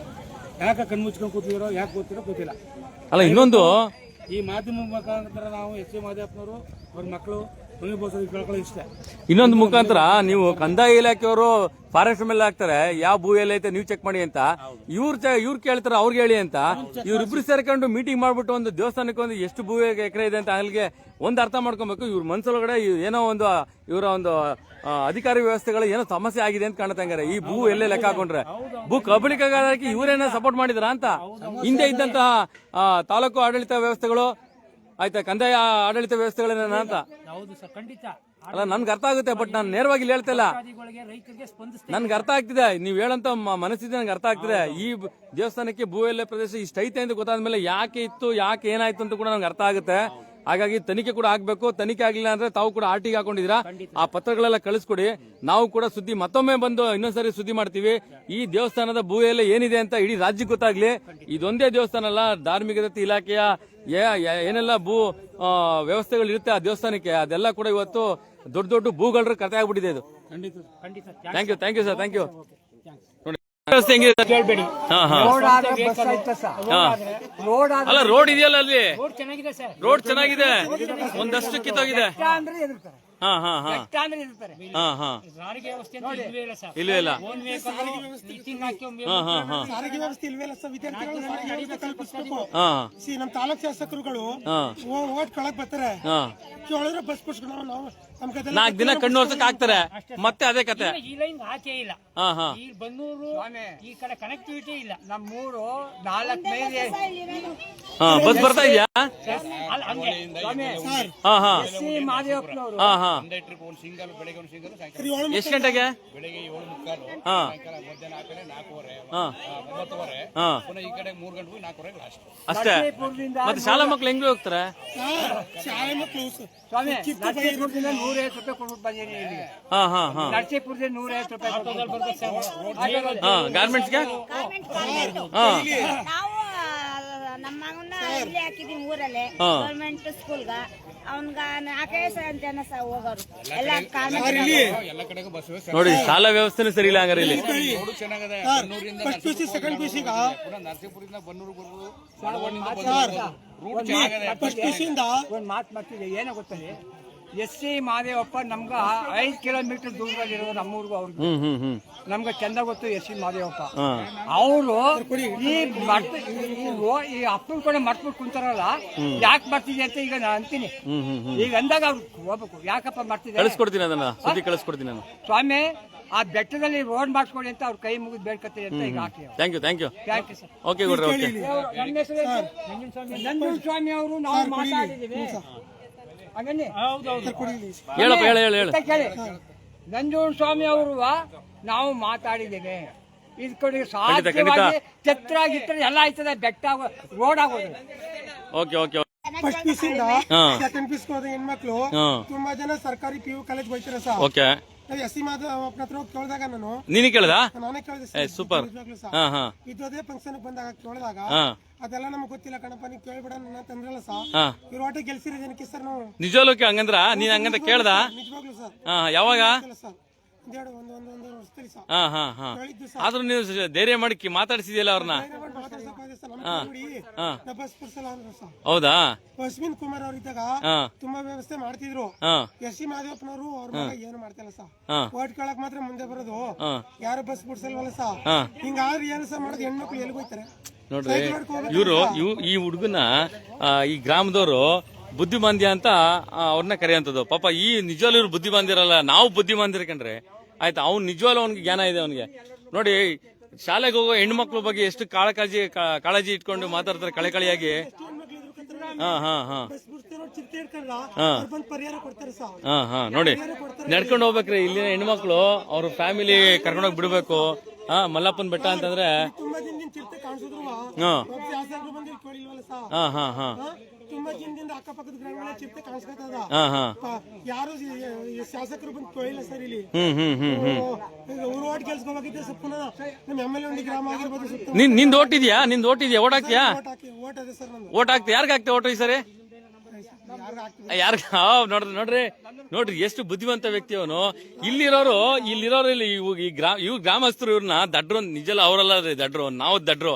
ಯಾಕೆ ಕಣ್ಣು ಮುಚ್ಕೊಂಡು ಕೂತಿದಾರೋ, ಯಾಕೆ ಗೊತ್ತಿರೋ ಗೊತ್ತಿಲ್ಲ. ಅಲ್ಲ, ಇನ್ನೊಂದು ಈ ಮಾಧ್ಯಮ ಮುಖಾಂತರ ನಾವು SC ಮಾದೇವಪ್ಪನವರು ಅವ್ರ ಮಕ್ಕಳು ಕೇಳ್ಕೊಳ್ಳೋ ಇಷ್ಟ. ಇನ್ನೊಂದು ಮುಖಾಂತರ ನೀವು ಕಂದಾಯ ಇಲಾಖೆಯವರು ಫಾರೆಸ್ಟ್ ಮೇಲೆ ಹಾಕ್ತಾರೆ, ಯಾವ ಭೂ ಎಲ್ಲ ಐತೆ ನೀವು ಚೆಕ್ ಮಾಡಿ ಅಂತ. ಇವ್ರು ಕೇಳ್ತಾರೆ, ಅವ್ರಿಗೆ ಹೇಳಿ ಅಂತ. ಇವ್ರಿಬ್ರು ಸೇರ್ಕೊಂಡು ಮೀಟಿಂಗ್ ಮಾಡ್ಬಿಟ್ಟು ಒಂದು ದೇವಸ್ಥಾನಕ್ಕೆ ಒಂದು ಎಷ್ಟು ಭೂ ಎಕರೆ ಇದೆ ಅಂತ ಅಲ್ಲಿಗೆ ಒಂದು ಅರ್ಥ ಮಾಡ್ಕೊಬೇಕು. ಇವ್ರ ಮನ್ಸೊಳಗಡೆ ಏನೋ ಒಂದು ಇವರ ಒಂದು ಅಧಿಕಾರಿ ವ್ಯವಸ್ಥೆಗಳು ಏನೋ ಸಮಸ್ಯೆ ಆಗಿದೆ ಅಂತ ಕಾಣತಂಗಾರೆ. ಈ ಭೂ ಎಲ್ಲೇ ಲೆಕ್ಕ ಹಾಕೊಂಡ್ರೆ ಭೂ ಕಬಳಿಕೆಗಾರಕ್ಕೆ ಇವರೇನ ಸಪೋರ್ಟ್ ಮಾಡಿದಾರ ಅಂತ. ಹಿಂದೆ ಇದ್ದಂತಹ ತಾಲೂಕು ಆಡಳಿತ ವ್ಯವಸ್ಥೆಗಳು ಆಯ್ತಾ, ಕಂದಾಯ ಆಡಳಿತ ವ್ಯವಸ್ಥೆಗಳೇನ ಅಂತ. ಅಲ್ಲ, ನನ್ಗೆ ಅರ್ಥ ಆಗುತ್ತೆ, ಬಟ್ ನಾನು ನೇರವಾಗಿ ಹೇಳ್ತಾ ಇಲ್ಲ. ನನ್ಗೆ ಅರ್ಥ ಆಗ್ತಿದೆ, ನೀವ್ ಹೇಳಂತ ಮನಸ್ಸಿದೆ, ನನ್ಗೆ ಅರ್ಥ ಆಗ್ತಿದೆ. ಈ ದೇವಸ್ಥಾನಕ್ಕೆ ಭೂ ಎಲ್ಲೆ ಪ್ರದೇಶ ಇಷ್ಟೈತೆ ಅಂತ ಗೊತ್ತಾದ್ಮೇಲೆ ಯಾಕೆ ಇತ್ತು, ಯಾಕೆ ಏನಾಯ್ತು ಅಂತ ಕೂಡ ನನ್ಗೆ ಅರ್ಥ ಆಗುತ್ತೆ. ಹಾಗಾಗಿ ತನಿಖೆ ಕೂಡ ಆಗ್ಬೇಕು. ತನಿಖೆ ಆಗ್ಲಿಲ್ಲ ಅಂದ್ರೆ ತಾವು ಕೂಡ ಆರ್ಟಿಗೆ ಹಾಕೊಂಡಿದ್ದೀರಾ, ಆ ಪತ್ರಗಳೆಲ್ಲ ಕಳಿಸ್ಕೊಡಿ. ನಾವು ಕೂಡ ಸುದ್ದಿ ಮತ್ತೊಮ್ಮೆ ಬಂದು ಇನ್ನೊಂದ್ಸರಿ ಸುದ್ದಿ ಮಾಡ್ತೀವಿ. ಈ ದೇವಸ್ಥಾನದ ಭೂ ಎಲ್ಲ ಏನಿದೆ ಅಂತ ಇಡೀ ರಾಜ್ಯಕ್ಕೆ ಗೊತ್ತಾಗ್ಲಿ. ಇದೊಂದೇ ದೇವಸ್ಥಾನ ಅಲ್ಲ, ಧಾರ್ಮಿಕ ಇಲಾಖೆಯ ಏನೆಲ್ಲ ಭೂ ವ್ಯವಸ್ಥೆಗಳು ಇರುತ್ತೆ ಆ ದೇವಸ್ಥಾನಕ್ಕೆ, ಅದೆಲ್ಲ ಕೂಡ ಇವತ್ತು ದೊಡ್ಡ ದೊಡ್ಡ ಭೂಗಳರ ಕತೆ ಆಗ್ಬಿಟ್ಟಿದೆ ಇದು. Thank you sir, thank you. ಅಲ್ಲ, ರೋಡ್ ಇದೆಯಲ್ಲ ಅಲ್ಲಿ, ರೋಡ್ ಚೆನ್ನಾಗಿದೆ, ಒಂದಷ್ಟು ಕಿತ್ತೋಗಿದೆ. ಹಾ ಹಾ ಹಾ ಬೆಟ್ಟ ಅಂದ್ರೆ ಇರ್ತಾರೆ. ಹಾ ಹಾ ಸಾರಿಗೆ ವ್ಯವಸ್ಥೆ ಅಂತ ಇಲ್ವೇ ಇಲ್ಲ ಸರ್. ಇಲ್ವೇ ಇಲ್ಲ. ಓನ್ ವೆಹಿಕಲ್ ಮೀಟಿಂಗ್ ಹಾಕಿ ಹಾ ಹಾ ಹಾ ಸಾರಿಗೆ ವ್ಯವಸ್ಥೆ ಇಲ್ವೇ ಇಲ್ಲ ಸರ್. ವಿದ್ಯಾರ್ಥಿಗಳು ಸಾರಿಗೆ ವ್ಯವಸ್ಥೆ ಕಲ್ಪಿಸ್ಬೇಕು. ಹಾ ನಮ್ಮ ತಾಲೂಕ್ ಶಾಸಕರುಗಳು ಹಾ ಓಟ್ ಕಳಕ್ ಬರ್ತಾರೆ, ಹಾ ಕೇಳಿದ್ರೆ ಬಸ್ ಬಿಡ್ಸ್ಕೊಂಡು ನಾವು ನಮ್ ಕತೆ 4 ದಿನ ಕಣ್ಣು ವರ್ಷಕ್ಕೆ ಹಾಕ್ತಾರೆ, ಮತ್ತೆ ಅದೇ ಕತೆ. ಈ ಲೈನ್ ಹಾಕೇ ಇಲ್ಲ. ಹಾ ಹಾ ಈ ಬನ್ನೂರು ಈ ಕಡೆ ಕನೆಕ್ಟಿವಿಟಿ ಇಲ್ಲ. ನಮ್ಮೂರು 4 ಮೈಲಿ ಹಾ ಬಸ್ ಬರ್ತಾ ಇದೆಯಾ? ಅಲ್ಲ ಹಂಗೆ ಹಾ ಹಾ ಮಾದೇವಪ್ಪನವರು ಹಾ ಹಾ ಎಷ್ಟು ಗಂಟೆಗೆ? ಹಾ ಹಾ ಹಾ ಅಷ್ಟೇ. ಮತ್ತೆ ಶಾಲಾ ಮಕ್ಳು ಹೆಂಗ್ ಹೋಗ್ತಾರೆ? ಶಾಲೆ ಮಕ್ಕಳು ಸ್ವಾಮಿ ನರಸೀಪುರದಿಂದ 150 ರೂಪಾಯಿ ಕೊಟ್ಬಿಟ್ಟು ಬಂದಿರಿ ಇಲ್ಲಿಗೆ. ಹಾ ಹಾ ಹಾ ನರಸೀಪುರದಿಂದ 150 ರೂಪಾಯಿ ಹಾ ಗಾರ್ಮೆಂಟ್ಸ್ಗೆ ಹಾ ನಾವು ನಮ್ಮ ಮಗನ ಇಲ್ಲಿ ಹಾಕಿದೀವಿ ಊರಲ್ಲೇ ಹಾ. ಗೌರ್ಮೆಂಟ್ ಸ್ಕೂಲ್ಗ. ಅವನ್ಗ 4 ಜನ ಹೋಗೋರು ಎಲ್ಲ ನೋಡಿ, ಶಾಲಾ ವ್ಯವಸ್ಥೆನೂ ಸರಿ ಇಲ್ಲ ಹಂಗಾರೆ ಇಲ್ಲಿ. First P C second P ಸಿಗ ಫಸ್ಟ್ ಪಿ ಸಿ ಇಂದ ಒಂದು ಮಾತು ಮಾಡ್ತಿದ್ದೆ, ಏನೋ ಗೊತ್ತದೆ, ಎಸ್ ಸಿ ಮಾದೇವಪ್ಪ ನಮ್ಗ 5 ಕಿಲೋಮೀಟರ್ ದೂರದಲ್ಲಿರೋ ನಮ್ಮೂರ್ಗು ಅವ್ರಿಗೆ ಹ್ಮ್ ಹ್ಮ್ ಹ್ಮ್ ನಮ್ಗ ಚಂದ ಗೊತ್ತು. ಎಸ್ ಸಿ ಮಾದೇವಪ್ಪ ಹಾ ಅವರು ಈ ಅಪ್ಪನ ಕೂಡ ಮರ್ತ್ಬಿಟ್ಟು ಕುಂತಾರಲ್ಲ, ಯಾಕೆ ಬರ್ತಿದೆ ಅಂತ ಈಗ ನಾನು ಅಂತೀನಿ. ಹ್ಮ್ ಹ್ಮ್ ಹ್ಮ್ ಈಗ ಅಂದಾಗ ಅವ್ರು ಹೋಗ್ಬೇಕು, ಯಾಕಪ್ಪ ಮಾಡ್ತಿದೆ ಕಳಿಸ್ಕೊಡ್ತೀನಿ, ಅದನ್ನ ಸುದ್ದಿ ಕಳಿಸ್ಕೊಡ್ತೀನಿ ನಾನು. ಸ್ವಾಮಿ ಆ ಬೆಟ್ಟದಲ್ಲಿ ರೋಡ್ ಮಾಡಿಸ್ಕೊಡಿ ಅಂತ ಅವ್ರ ಕೈ ಮುಗಿದು ಬೇಡ್ಕತ್ತೀರಿ ಅಂತ ಈಗ ಹಾಕಿ. Thank you thank you sir. Okay ಗೌಡ್ರೆ, ಓಕೆ. ನನ್ನ ಹೆಸರು ನಂಜುಂಡ ಸ್ವಾಮಿ ಅವರು, ನಾವು ಮಾತಾಡಿದ್ದೀವಿ. ಹಾಗನ್ನಿ ಹೇಳಪ್ಪ, ಹೇಳು ಹೇಳು ಹೇಳು. ಕೇಳಿ, ನಂಜುಂಡ ಸ್ವಾಮಿ ಅವರು ನಾವು ಮಾತಾಡಿದ್ದೇವೆ. ಇದು ಕಡೆ ಸಾಧ್ಯವಾಗಿ ಛತ್ರ ಗಿತ್ರ ಎಲ್ಲ ಆಯ್ತದೆ, ಬೆಟ್ಟ ರೋಡ್ ಆಗೋದು. Okay okay first P C ಇಂದ ಹಾ ಸೆಕೆಂಡ್ ಪಿ ಸಿ ಹೋದ ಹೆಣ್ಮಕ್ಳು ಹಾ ತುಂಬಾ ಜನ ಸರ್ಕಾರಿ PU ಕಾಲೇಜ್ ಹೋಗ್ತಾರೆ ಸರ್. ಓಕೆ. ನಾವು ಎಸ್ ಸಿ ಮಾಧವಪ್ಪನ ಹತ್ರ ಹೋಗಿ ಕೇಳಿದಾಗ ನೀನು ಕೇಳ್ದ? ನಾನೇ ಕೇಳಿದೆ ಸೂಪರ್. ಹಾ ಹಾ ಇದೇ ಫಂಕ್ಷನ್ ಬಂದಾಗ ಕೇಳಿದಾಗ ಹಾ ಅದೆಲ್ಲ ನಮ್ಗೆ ಗೊತ್ತಿಲ್ಲ ಕಣಪ್ಪ, ನೀವು ಕೇಳ್ಬಿಡ ನನ್ನ ತಂದ್ರಲ್ಲ ಸರ್. ಹಾ ಇವ್ರ ಒಟ್ಟಿಗೆ ಗೆಲ್ಸಿರಿ ಜನಕ್ಕೆ ಸರ್ ನಾವು. ನಿಜವಾಗ್ಲೂ ಹಂಗಂದ್ರ ನೀನ್ ಹಂಗಂತ ಕೇಳ್ದ? ನಿಜವಾಗ್ಲೂ ಸರ್. ಹಾ ಯಾವಾಗ? ಸರ್ ಒಂದು ವರ್ಷದಲ್ಲಿ ಸರ್ ಹಾ ಹಾ ಹಾ ಹೇಳಿದ್ದು ಸರ್. ಆದ್ರೂ ನೀವು ಧೈರ್ಯ ಮಾಡಿ ಮಾತಾಡಿಸಿದ್ಯಲ್ಲ ಅವ್ರನ್ನ. ಮಾತಾಡ್ಸಕ್ ಹೋದೆ ಸರ್. ನಮ್ಮ ನೋಡಿ ಹಾ ನಾ ಬಸ್ ಬಿಡ್ಸಲ್ಲ ಅಂದ್ರು ಸರ್. ಹೌದಾ? ಅಶ್ವಿನ್ ಕುಮಾರ್ ಅವ್ರ ಇದ್ದಾಗ ಹಾ ತುಂಬಾ ವ್ಯವಸ್ಥೆ ಮಾಡ್ತಿದ್ರು. ಹಾ ಎಸ್ ಸಿ ಮಾದೇವಪ್ಪನವರು ಅವ್ರ ಮಗ ಏನು ಮಾಡ್ತಿಲ್ಲ ಸರ್. ಹಾ ಓಟ್ ಕೇಳಕ್ ಮಾತ್ರ ಮುಂದೆ ಬರೋದು, ಹಾ ಯಾರು ಬಸ್ ಬಿಡ್ಸಲ್ವಲ್ಲ ಸರ್. ಹಾ ಹಿಂಗಾದ್ರೆ ಏನು ಸರ್ ಮಾಡೋದು, ಹೆಣ್ಮಕ್ಳು ಎಲ್ಲಿಗೆ ಹೋಗ್ತಾರೆ? ನೋಡ್ರಿ, ಈ ಹುಡುಗನ ಈ ಗ್ರಾಮದವರು ಬುದ್ಧಿಮಾಂದ್ಯ ಅಂತ ಅವ್ರನ್ನ ಕರೆಯಂತದ್ದು. ಪಾಪ ಈ ನಿಜವಾಗ್ಲೂ ಇವ್ರು ಬುದ್ಧಿಮಾಂದ್ಯರಲ್ಲ, ನಾವು ಬುದ್ಧಿಮಾಂದ್ಯರ ಕಂಡ್ರೆ ಆಯ್ತಾ. ಅವ್ನು ನಿಜವಾಗ್ಲೂ ಅವ್ನಿಗೆ ಜ್ಞಾನ ಇದೆ ಅವನಿಗೆ. ನೋಡಿ, ಶಾಲೆಗೆ ಹೋಗೋ ಹೆಣ್ಮಕ್ಳ ಬಗ್ಗೆ ಎಷ್ಟು ಕಾಳಜಿ ಇಟ್ಕೊಂಡು ಮಾತಾಡ್ತಾರೆ, ಕಳೆಕಳಿಯಾಗಿ. ಹಾ ಹಾ ಹಾ ಬಸ್ ಬಿಡ್ಸ್ತಾರೋ ಚಿಂತೆ ಇಟ್ಕೊಂಡ್ರ ಹಾ ಅವ್ರು ಬಂದು ಪರಿಹಾರ ಕೊಡ್ತಾರೆ ಸರ್. ಹಾ ಹಾ ನೋಡಿ, ನಡ್ಕೊಂಡು ಹೋಗ್ಬೇಕ್ರಿ ಇಲ್ಲಿನ ಹೆಣ್ಮಕ್ಳು. ಅವ್ರ ಫ್ಯಾಮಿಲಿ ಕರ್ಕೊಂಡೋಗಿ ಬಿಡ್ಬೇಕು. ಹಾ ಮಲ್ಲಪ್ಪನ ಬೆಟ್ಟ ಅಂತಂದ್ರೆ ತುಂಬಾ ದಿನದಿಂದ ಚಿರತೆ ಕಾಣಿಸಿದ್ರು ಹಾ ಶಾಸಕರು ಬಂದು ಕೇಳಿಲ್ವಲ್ಲ ಸರ್. ಹಾ ಹಾ ಹಾ ತುಂಬಾ ದಿನದಿಂದ ಅಕ್ಕಪಕ್ಕದ ಗ್ರಾಮಗಳ ಚಿರತೆ ಕಾಣಿಸ್ಕೊತದ. ಹಾ ಹಾ ಯಾರು ಶಾಸಕರು ಬಂದು ಕೇಳಿಲ್ಲ ಸರ್ ಇಲ್ಲಿ. ಹ್ಮ್ ಹ್ಮ್ ಹ್ಮ್ ಹ್ಮ್ ಊರು ಓಟ್ ಕೆಲ್ಸಕ್ಕೆ ಸರ್. ಪುನಃ ನಮ್ಮ MLA ಗ್ರಾಮ ಆಗಿರ್ಬೋದು ಸುತ್ತ ನಿಂದ್ ಓಟ್ ಇದೆಯಾ? ಓಟ್ ಹಾಕ್ತಿಯಾ? ಓಟ್ ಅದೇ ಸರ್ ನಂದು. ಓಟ್ ಹಾಕ್ತಿ? ಯಾರಿಗೆ ಹಾಕ್ತಿ ಓಟ್ ಈ ಸರಿ? ಯಾರ್ಗ? ನೋಡ್ರಿ ಎಷ್ಟು ಬುದ್ಧಿವಂತ ವ್ಯಕ್ತಿ ಅವನು. ಇಲ್ಲಿರೋರು ಇಲ್ಲಿ ಇವ್ ಗ್ರಾಮಸ್ಥರು ಇವ್ರನ್ನ ದಡ್ರು ನಿಜಲ್ಲ, ಅವರಲ್ಲ ದಡ್ರು, ನಾವು ದಡ್ರು.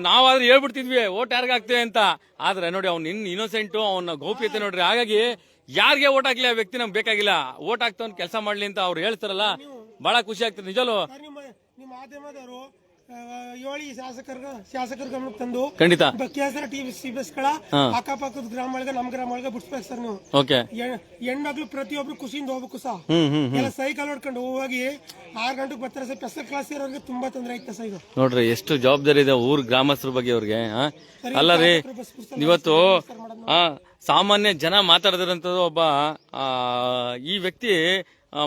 ನಾವಾದ್ರೆ ಹೇಳ್ಬಿಡ್ತಿದ್ವಿ ಓಟ್ ಯಾರಿಗ ಹಾಕ್ತೇವೆ ಅಂತ. ಆದ್ರೆ ನೋಡಿ, ಅವ್ನು ಇನ್ನೋಸೆಂಟು, ಅವನ ಗೌಪ್ಯತೆ ನೋಡ್ರಿ. ಹಾಗಾಗಿ ಯಾರಿಗೆ ಓಟ್ ಹಾಕ್ಲಿ ಆ ವ್ಯಕ್ತಿ ನಮ್ಗೆ ಬೇಕಾಗಿಲ್ಲ. ಓಟ್ ಹಾಕ್ತವನ್ ಕೆಲಸ ಮಾಡ್ಲಿ ಅಂತ ಅವ್ರು ಹೇಳ್ತಾರಲ್ಲ, ಬಹಳ ಖುಷಿ ಆಗ್ತದೆ ನಿಜಲು. ನಿಮ್ಮ ಮಾಧ್ಯಮದವರು ಹೇಳಿ ಶಾಸಕರ ಗಮನಕ್ಕೆ ತಂದು ಖಂಡಿತ KSRTC ಬಸ್ಗಳ ಅಕ್ಕಪಕ್ಕದ ಗ್ರಾಮ ಒಳಗೆ ನಮ್ಮ ಗ್ರಾಮ ಒಳಗೆ ಬಿಡ್ಸ್ಬೇಕು ಸರ್ ನೀವು. ಓಕೆ. ಹೆಣ್ಮಕ್ಳು ಪ್ರತಿಯೊಬ್ರು ಖುಷಿಯಿಂದ ಹೋಗ್ಬೇಕು ಸರ್. ಹ್ಮ್ ಹ್ಮ್ ಎಲ್ಲ ಸೈಕಲ್ ಹೊಡ್ಕೊಂಡು ಹೋಗಿ 6 ಗಂಟೆಗೆ ಬರ್ತಾರೆ ಸರ್. ಸ್ಪೆಷಲ್ ಕ್ಲಾಸ್ ಇರೋರಿಗೆ ತುಂಬಾ ತೊಂದರೆ ಆಯ್ತಾ ಸರ್. ಇದು ನೋಡ್ರಿ ಎಷ್ಟು ಜವಾಬ್ದಾರಿ ಇದೆ ಊರ್ ಗ್ರಾಮಸ್ಥರ ಬಗ್ಗೆ ಅವ್ರಿಗೆ. ಅಲ್ಲ ರೀ, ಇವತ್ತು ಸಾಮಾನ್ಯ ಜನ ಮಾತಾಡದಿರಂತದ್ದು ಒಬ್ಬ ಈ ವ್ಯಕ್ತಿ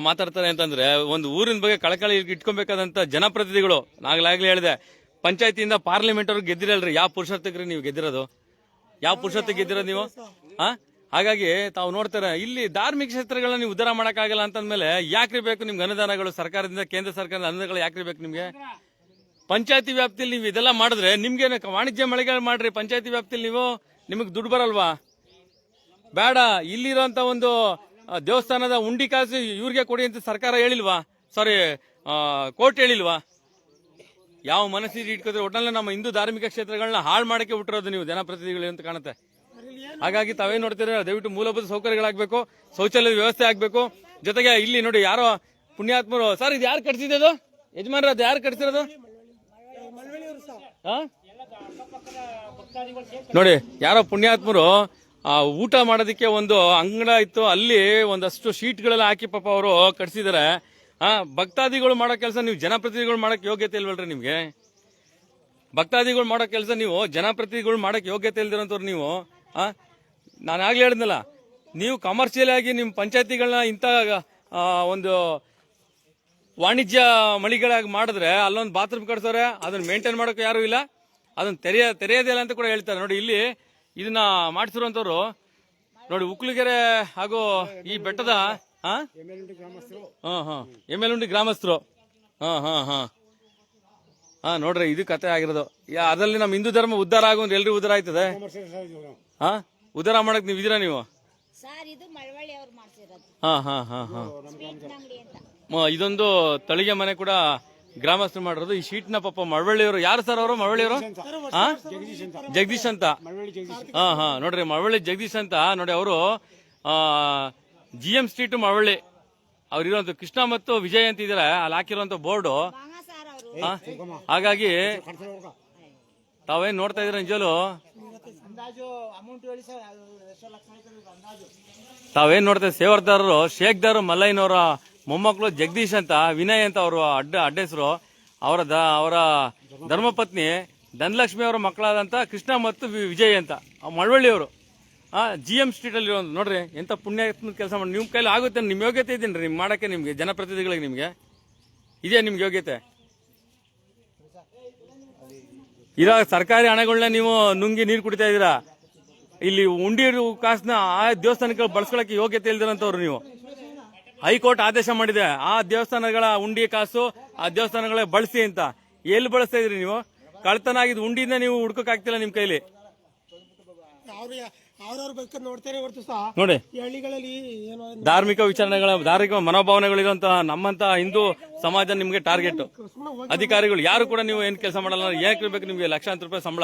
ಮಾತಾಡ್ತಾರೆ ಅಂತಂದ್ರೆ, ಒಂದು ಊರಿನ ಬಗ್ಗೆ ಕಳಕಳಿ ಇಟ್ಕೊಬೇಕಾದಂತ ಜನಪ್ರತಿನಿಧಿಗಳು. ನಾಗ್ಲಾಗ್ಲೇ ಹೇಳಿದೆ, ಪಂಚಾಯತಿಯಿಂದ ಪಾರ್ಲಿಮೆಂಟ್ ಅವ್ರಿಗೆ ಗೆದ್ದಿರಲ್ರಿ. ಯಾವ ಪುರುಷತ್ವಕ್ರಿ ನೀವು ಗೆದ್ದಿರೋದು? ಯಾವ ಪುರುಷತ್ವ ಗೆದ್ದಿರೋದು ನೀವು? ಹಾಗಾಗಿ ತಾವು ನೋಡ್ತಾರೆ, ಇಲ್ಲಿ ಧಾರ್ಮಿಕ ಕ್ಷೇತ್ರಗಳನ್ನ ನೀವು ಉದ್ಧಾರ ಮಾಡಕ್ಕಾಗಲ್ಲ ಅಂತಂದ್ಮೇಲೆ ಯಾಕ್ರಿ ಬೇಕು ನಿಮ್ಗೆ ಅನುದಾನಗಳು? ಸರ್ಕಾರದಿಂದ, ಕೇಂದ್ರ ಸರ್ಕಾರದ ಅನುದಾನಗಳು ಯಾಕ್ರಿ ಬೇಕು ನಿಮ್ಗೆ? ಪಂಚಾಯತಿ ವ್ಯಾಪ್ತಿಯಲ್ಲಿ ನೀವು ಇದೆಲ್ಲ ಮಾಡಿದ್ರೆ ನಿಮ್ಗೆ ವಾಣಿಜ್ಯ ಮಳಿಗೆಗಳು ಮಾಡ್ರಿ. ಪಂಚಾಯತಿ ವ್ಯಾಪ್ತಿಯಲ್ಲಿ ನಿಮಗೆ ದುಡ್ಡು ಬರಲ್ವಾ? ಬೇಡ. ಇಲ್ಲಿರೋಂತ ಒಂದು ದೇವಸ್ಥಾನದ ಉಂಡಿ ಕಾಸು ಇವ್ರಿಗೆ ಕೊಡಿ ಅಂತ ಸರ್ಕಾರ ಹೇಳಿಲ್ವಾ? ಸಾರಿ, ಕೋರ್ಟ್ ಹೇಳಿಲ್ವಾ? ಯಾವ ಮನಸ್ಸಿಗೆ ಇಟ್ಕೋದ್ರೆ ಒಟ್ಟಲ್ಲಿ ನಮ್ಮ ಹಿಂದೂ ಧಾರ್ಮಿಕ ಕ್ಷೇತ್ರಗಳನ್ನ ಹಾಳು ಮಾಡಕ್ಕೆ ಬಿಟ್ಟಿರೋದು ನೀವು ಜನಪ್ರತಿನಿಧಿಗಳು ಅಂತ ಕಾಣುತ್ತೆ. ಹಾಗಾಗಿ ತಾವೇನ್ ನೋಡ್ತೀರಾ, ದಯವಿಟ್ಟು ಮೂಲಭೂತ ಸೌಕರ್ಯಗಳಾಗಬೇಕು, ಶೌಚಾಲಯದ ವ್ಯವಸ್ಥೆ ಆಗ್ಬೇಕು. ಜೊತೆಗೆ ಇಲ್ಲಿ ನೋಡಿ ಯಾರೋ ಪುಣ್ಯಾತ್ಮರು, ಸರ್ ಇದು ಯಾರು ಕಟ್ಸಿದ್ದು ಯಜಮಾನ್ರ, ಅದು ಯಾರು ಕಟ್ಸಿರೋದು? ನೋಡಿ ಯಾರೋ ಪುಣ್ಯಾತ್ಮರು ಊಟ ಮಾಡೋದಕ್ಕೆ ಒಂದು ಅಂಗಡ ಇತ್ತು, ಅಲ್ಲಿ ಒಂದಷ್ಟು ಶೀಟ್ಗಳೆಲ್ಲ ಹಾಕಿ ಪಾಪ ಅವರು ಕಟ್ಸಿದಾರೆ. ಭಕ್ತಾದಿಗಳು ಮಾಡೋ ಕೆಲಸ ನೀವು ಜನಪ್ರತಿನಿಧಿಗಳು ಮಾಡಕ್ ಯೋಗ್ಯತೆ ಇಲ್ವಲ್ರಿ ನಿಮ್ಗೆ? ಭಕ್ತಾದಿಗಳು ಮಾಡೋ ಕೆಲಸ ನೀವು ಜನಪ್ರತಿನಿಧಿಗಳು ಮಾಡಕ್ ಯೋಗ್ಯತೆ ಇಲ್ದಿರೋಂಥವ್ರು ನೀವು. ನಾನು ಆಗ್ಲೇ ಹೇಳಿದ್ನಲ್ಲ, ನೀವು ಕಮರ್ಷಿಯಲ್ ಆಗಿ ನಿಮ್ಮ ಪಂಚಾಯತಿಗಳನ್ನ ಇಂಥ ಒಂದು ವಾಣಿಜ್ಯ ಮಳಿಗಳಾಗಿ ಮಾಡಿದ್ರೆ ಅಲ್ಲೊಂದು ಬಾತ್ರೂಮ್ ಕಟ್ಸೋರೆ, ಅದನ್ನ ಮೇಂಟೈನ್ ಮಾಡೋಕೆ ಯಾರು ಇಲ್ಲ, ಅದನ್ನ ತೆರೆಯೋದಿಲ್ಲ ಅಂತ ಕೂಡ ಹೇಳ್ತಾರೆ. ನೋಡಿ ಇಲ್ಲಿ ಇದನ್ನ ಮಾಡಿಸಿರುವಂತವ್ರು ನೋಡಿ, ಉಕ್ಲಿಗೆರೆ ಹಾಗೂ ಈ ಬೆಟ್ಟದ ಎಮ್ಮೆಲುಂಡಿ ಗ್ರಾಮಸ್ಥರು. ನೋಡ್ರಿ ಇದು ಕತೆ ಆಗಿರೋದು. ಅದರಲ್ಲಿ ನಮ್ಮ ಹಿಂದೂ ಧರ್ಮ ಉದ್ಧಾರ ಆಗೋದು, ಎಲ್ರಿಗೂ ಉದ್ಧಾರ ಆಯ್ತದೆ. ಉದ್ಧಾರ ಮಾಡಕ್ ನೀವು ಇದೀರಾ ನೀವು? ಇದೊಂದು ತಳಿಗೆ ಮನೆ ಕೂಡ ಗ್ರಾಮಸ್ಥರು ಮಾಡಿರೋದು. ಈ ಶೀಟ್ನ ಪಾಪ ಮಳವಳ್ಳಿಯವರು. ಯಾರು ಸರ್ ಅವರು? ಮಳವಳ್ಳಿಯವರು ಜಗದೀಶ್ ಅಂತ. ನೋಡ್ರಿ ಮಳವಳ್ಳಿ ಜಗದೀಶ್ ಅಂತ ನೋಡಿ. ಅವರು GM ಸ್ಟ್ರೀಟ್ ಮಳವಳ್ಳಿ ಅವ್ರು ಇರುವಂತ ಕೃಷ್ಣ ಮತ್ತು ವಿಜಯ್ ಅಂತ ಇದಾರೆ, ಅಲ್ಲಿ ಹಾಕಿರುವಂತ ಬೋರ್ಡು. ಹಾಗಾಗಿ ತಾವೇನ್ ನೋಡ್ತಾ ಇದ್ರ ನಿಜಲು, ತಾವೇನ್ ನೋಡ್ತಾ ಸೇವರ್ದಾರರು ಶೇಖ್ದಾರ್ ಮಲ್ಲಯ್ಯನವರ ಮೊಮ್ಮಕ್ಕಳು ಜಗದೀಶ್ ಅಂತ, ವಿನಯ್ ಅಂತ ಅವರು ಅಡ್ಡ ಹೆಸರು. ಅವರ ಧರ್ಮಪತ್ನಿ ಧನಲಕ್ಷ್ಮಿ ಅವರ ಮಕ್ಕಳಾದಂತ ಕೃಷ್ಣ ಮತ್ತು ವಿಜಯ್ ಅಂತ ಮಳವಳ್ಳಿಯವರು. GM ಸ್ಟ್ರೀಟ್ ಅಲ್ಲಿ ನೋಡ್ರಿ ಎಂತ ಪುಣ್ಯ ಕೆಲಸ ಮಾಡಿ. ನಿಮ್ ಕೈಲಿ ಆಗುತ್ತೆ, ನಿಮ್ ಯೋಗ್ಯತೆ ಇದೀನಿ ನಿಮ್ ಮಾಡಕ್ಕೆ, ನಿಮ್ಗೆ ಜನಪ್ರತಿನಿಧಿಗಳಿಗೆ ನಿಮ್ಗೆ ಇದೇ ನಿಮ್ಗೆ ಯೋಗ್ಯತೆ. ಇರೋ ಸರ್ಕಾರಿ ಹಣಗಳನ್ನ ನೀವು ನುಂಗಿ ನೀರು ಕುಡಿತಾ ಇದೀರಾ. ಇಲ್ಲಿ ಉಂಡಿ ಕಾಸನ್ನ ಆ ದೇವಸ್ಥಾನಕ್ಕೆ ಬಳಸ್ಕೊಳಕ್ಕೆ ಯೋಗ್ಯತೆ ಇಲ್ದಿರಂತವ್ರು ನೀವು. ಹೈಕೋರ್ಟ್ ಆದೇಶ ಮಾಡಿದೆ, ಆ ದೇವಸ್ಥಾನಗಳ ಉಂಡಿ ಕಾಸು ಆ ದೇವಸ್ಥಾನಗಳೇ ಬಳಸಿ ಅಂತ. ಎಲ್ಲಿ ಬಳಸ್ತಾ ಇದ್ರಿ ನೀವು? ಕಳ್ತನ ಆಗಿದ್ ಉಂಡಿಯಿಂದ ನೀವು ಹುಡ್ಕೋಕ್ ಆಗ್ತಿಲ್ಲ ನಿಮ್ ಕೈಲಿ. ನೋಡಿ ಧಾರ್ಮಿಕ ವಿಚಾರಣೆಗಳ, ಧಾರ್ಮಿಕ ಮನೋಭಾವನೆಗಳಿರುವಂತಹ ನಮ್ಮಂತ ಹಿಂದೂ ಸಮಾಜ ನಿಮ್ಗೆ ಟಾರ್ಗೆಟ್. ಅಧಿಕಾರಿಗಳು ಯಾರು ಕೂಡ ನೀವು ಏನ್ ಕೆಲಸ ಮಾಡಲ್ಲ. ಏನಕ್ಕೆ ಬೇಕು ನಿಮ್ಗೆ ಲಕ್ಷಾಂತರ ರೂಪಾಯಿ ಸಂಬಳ?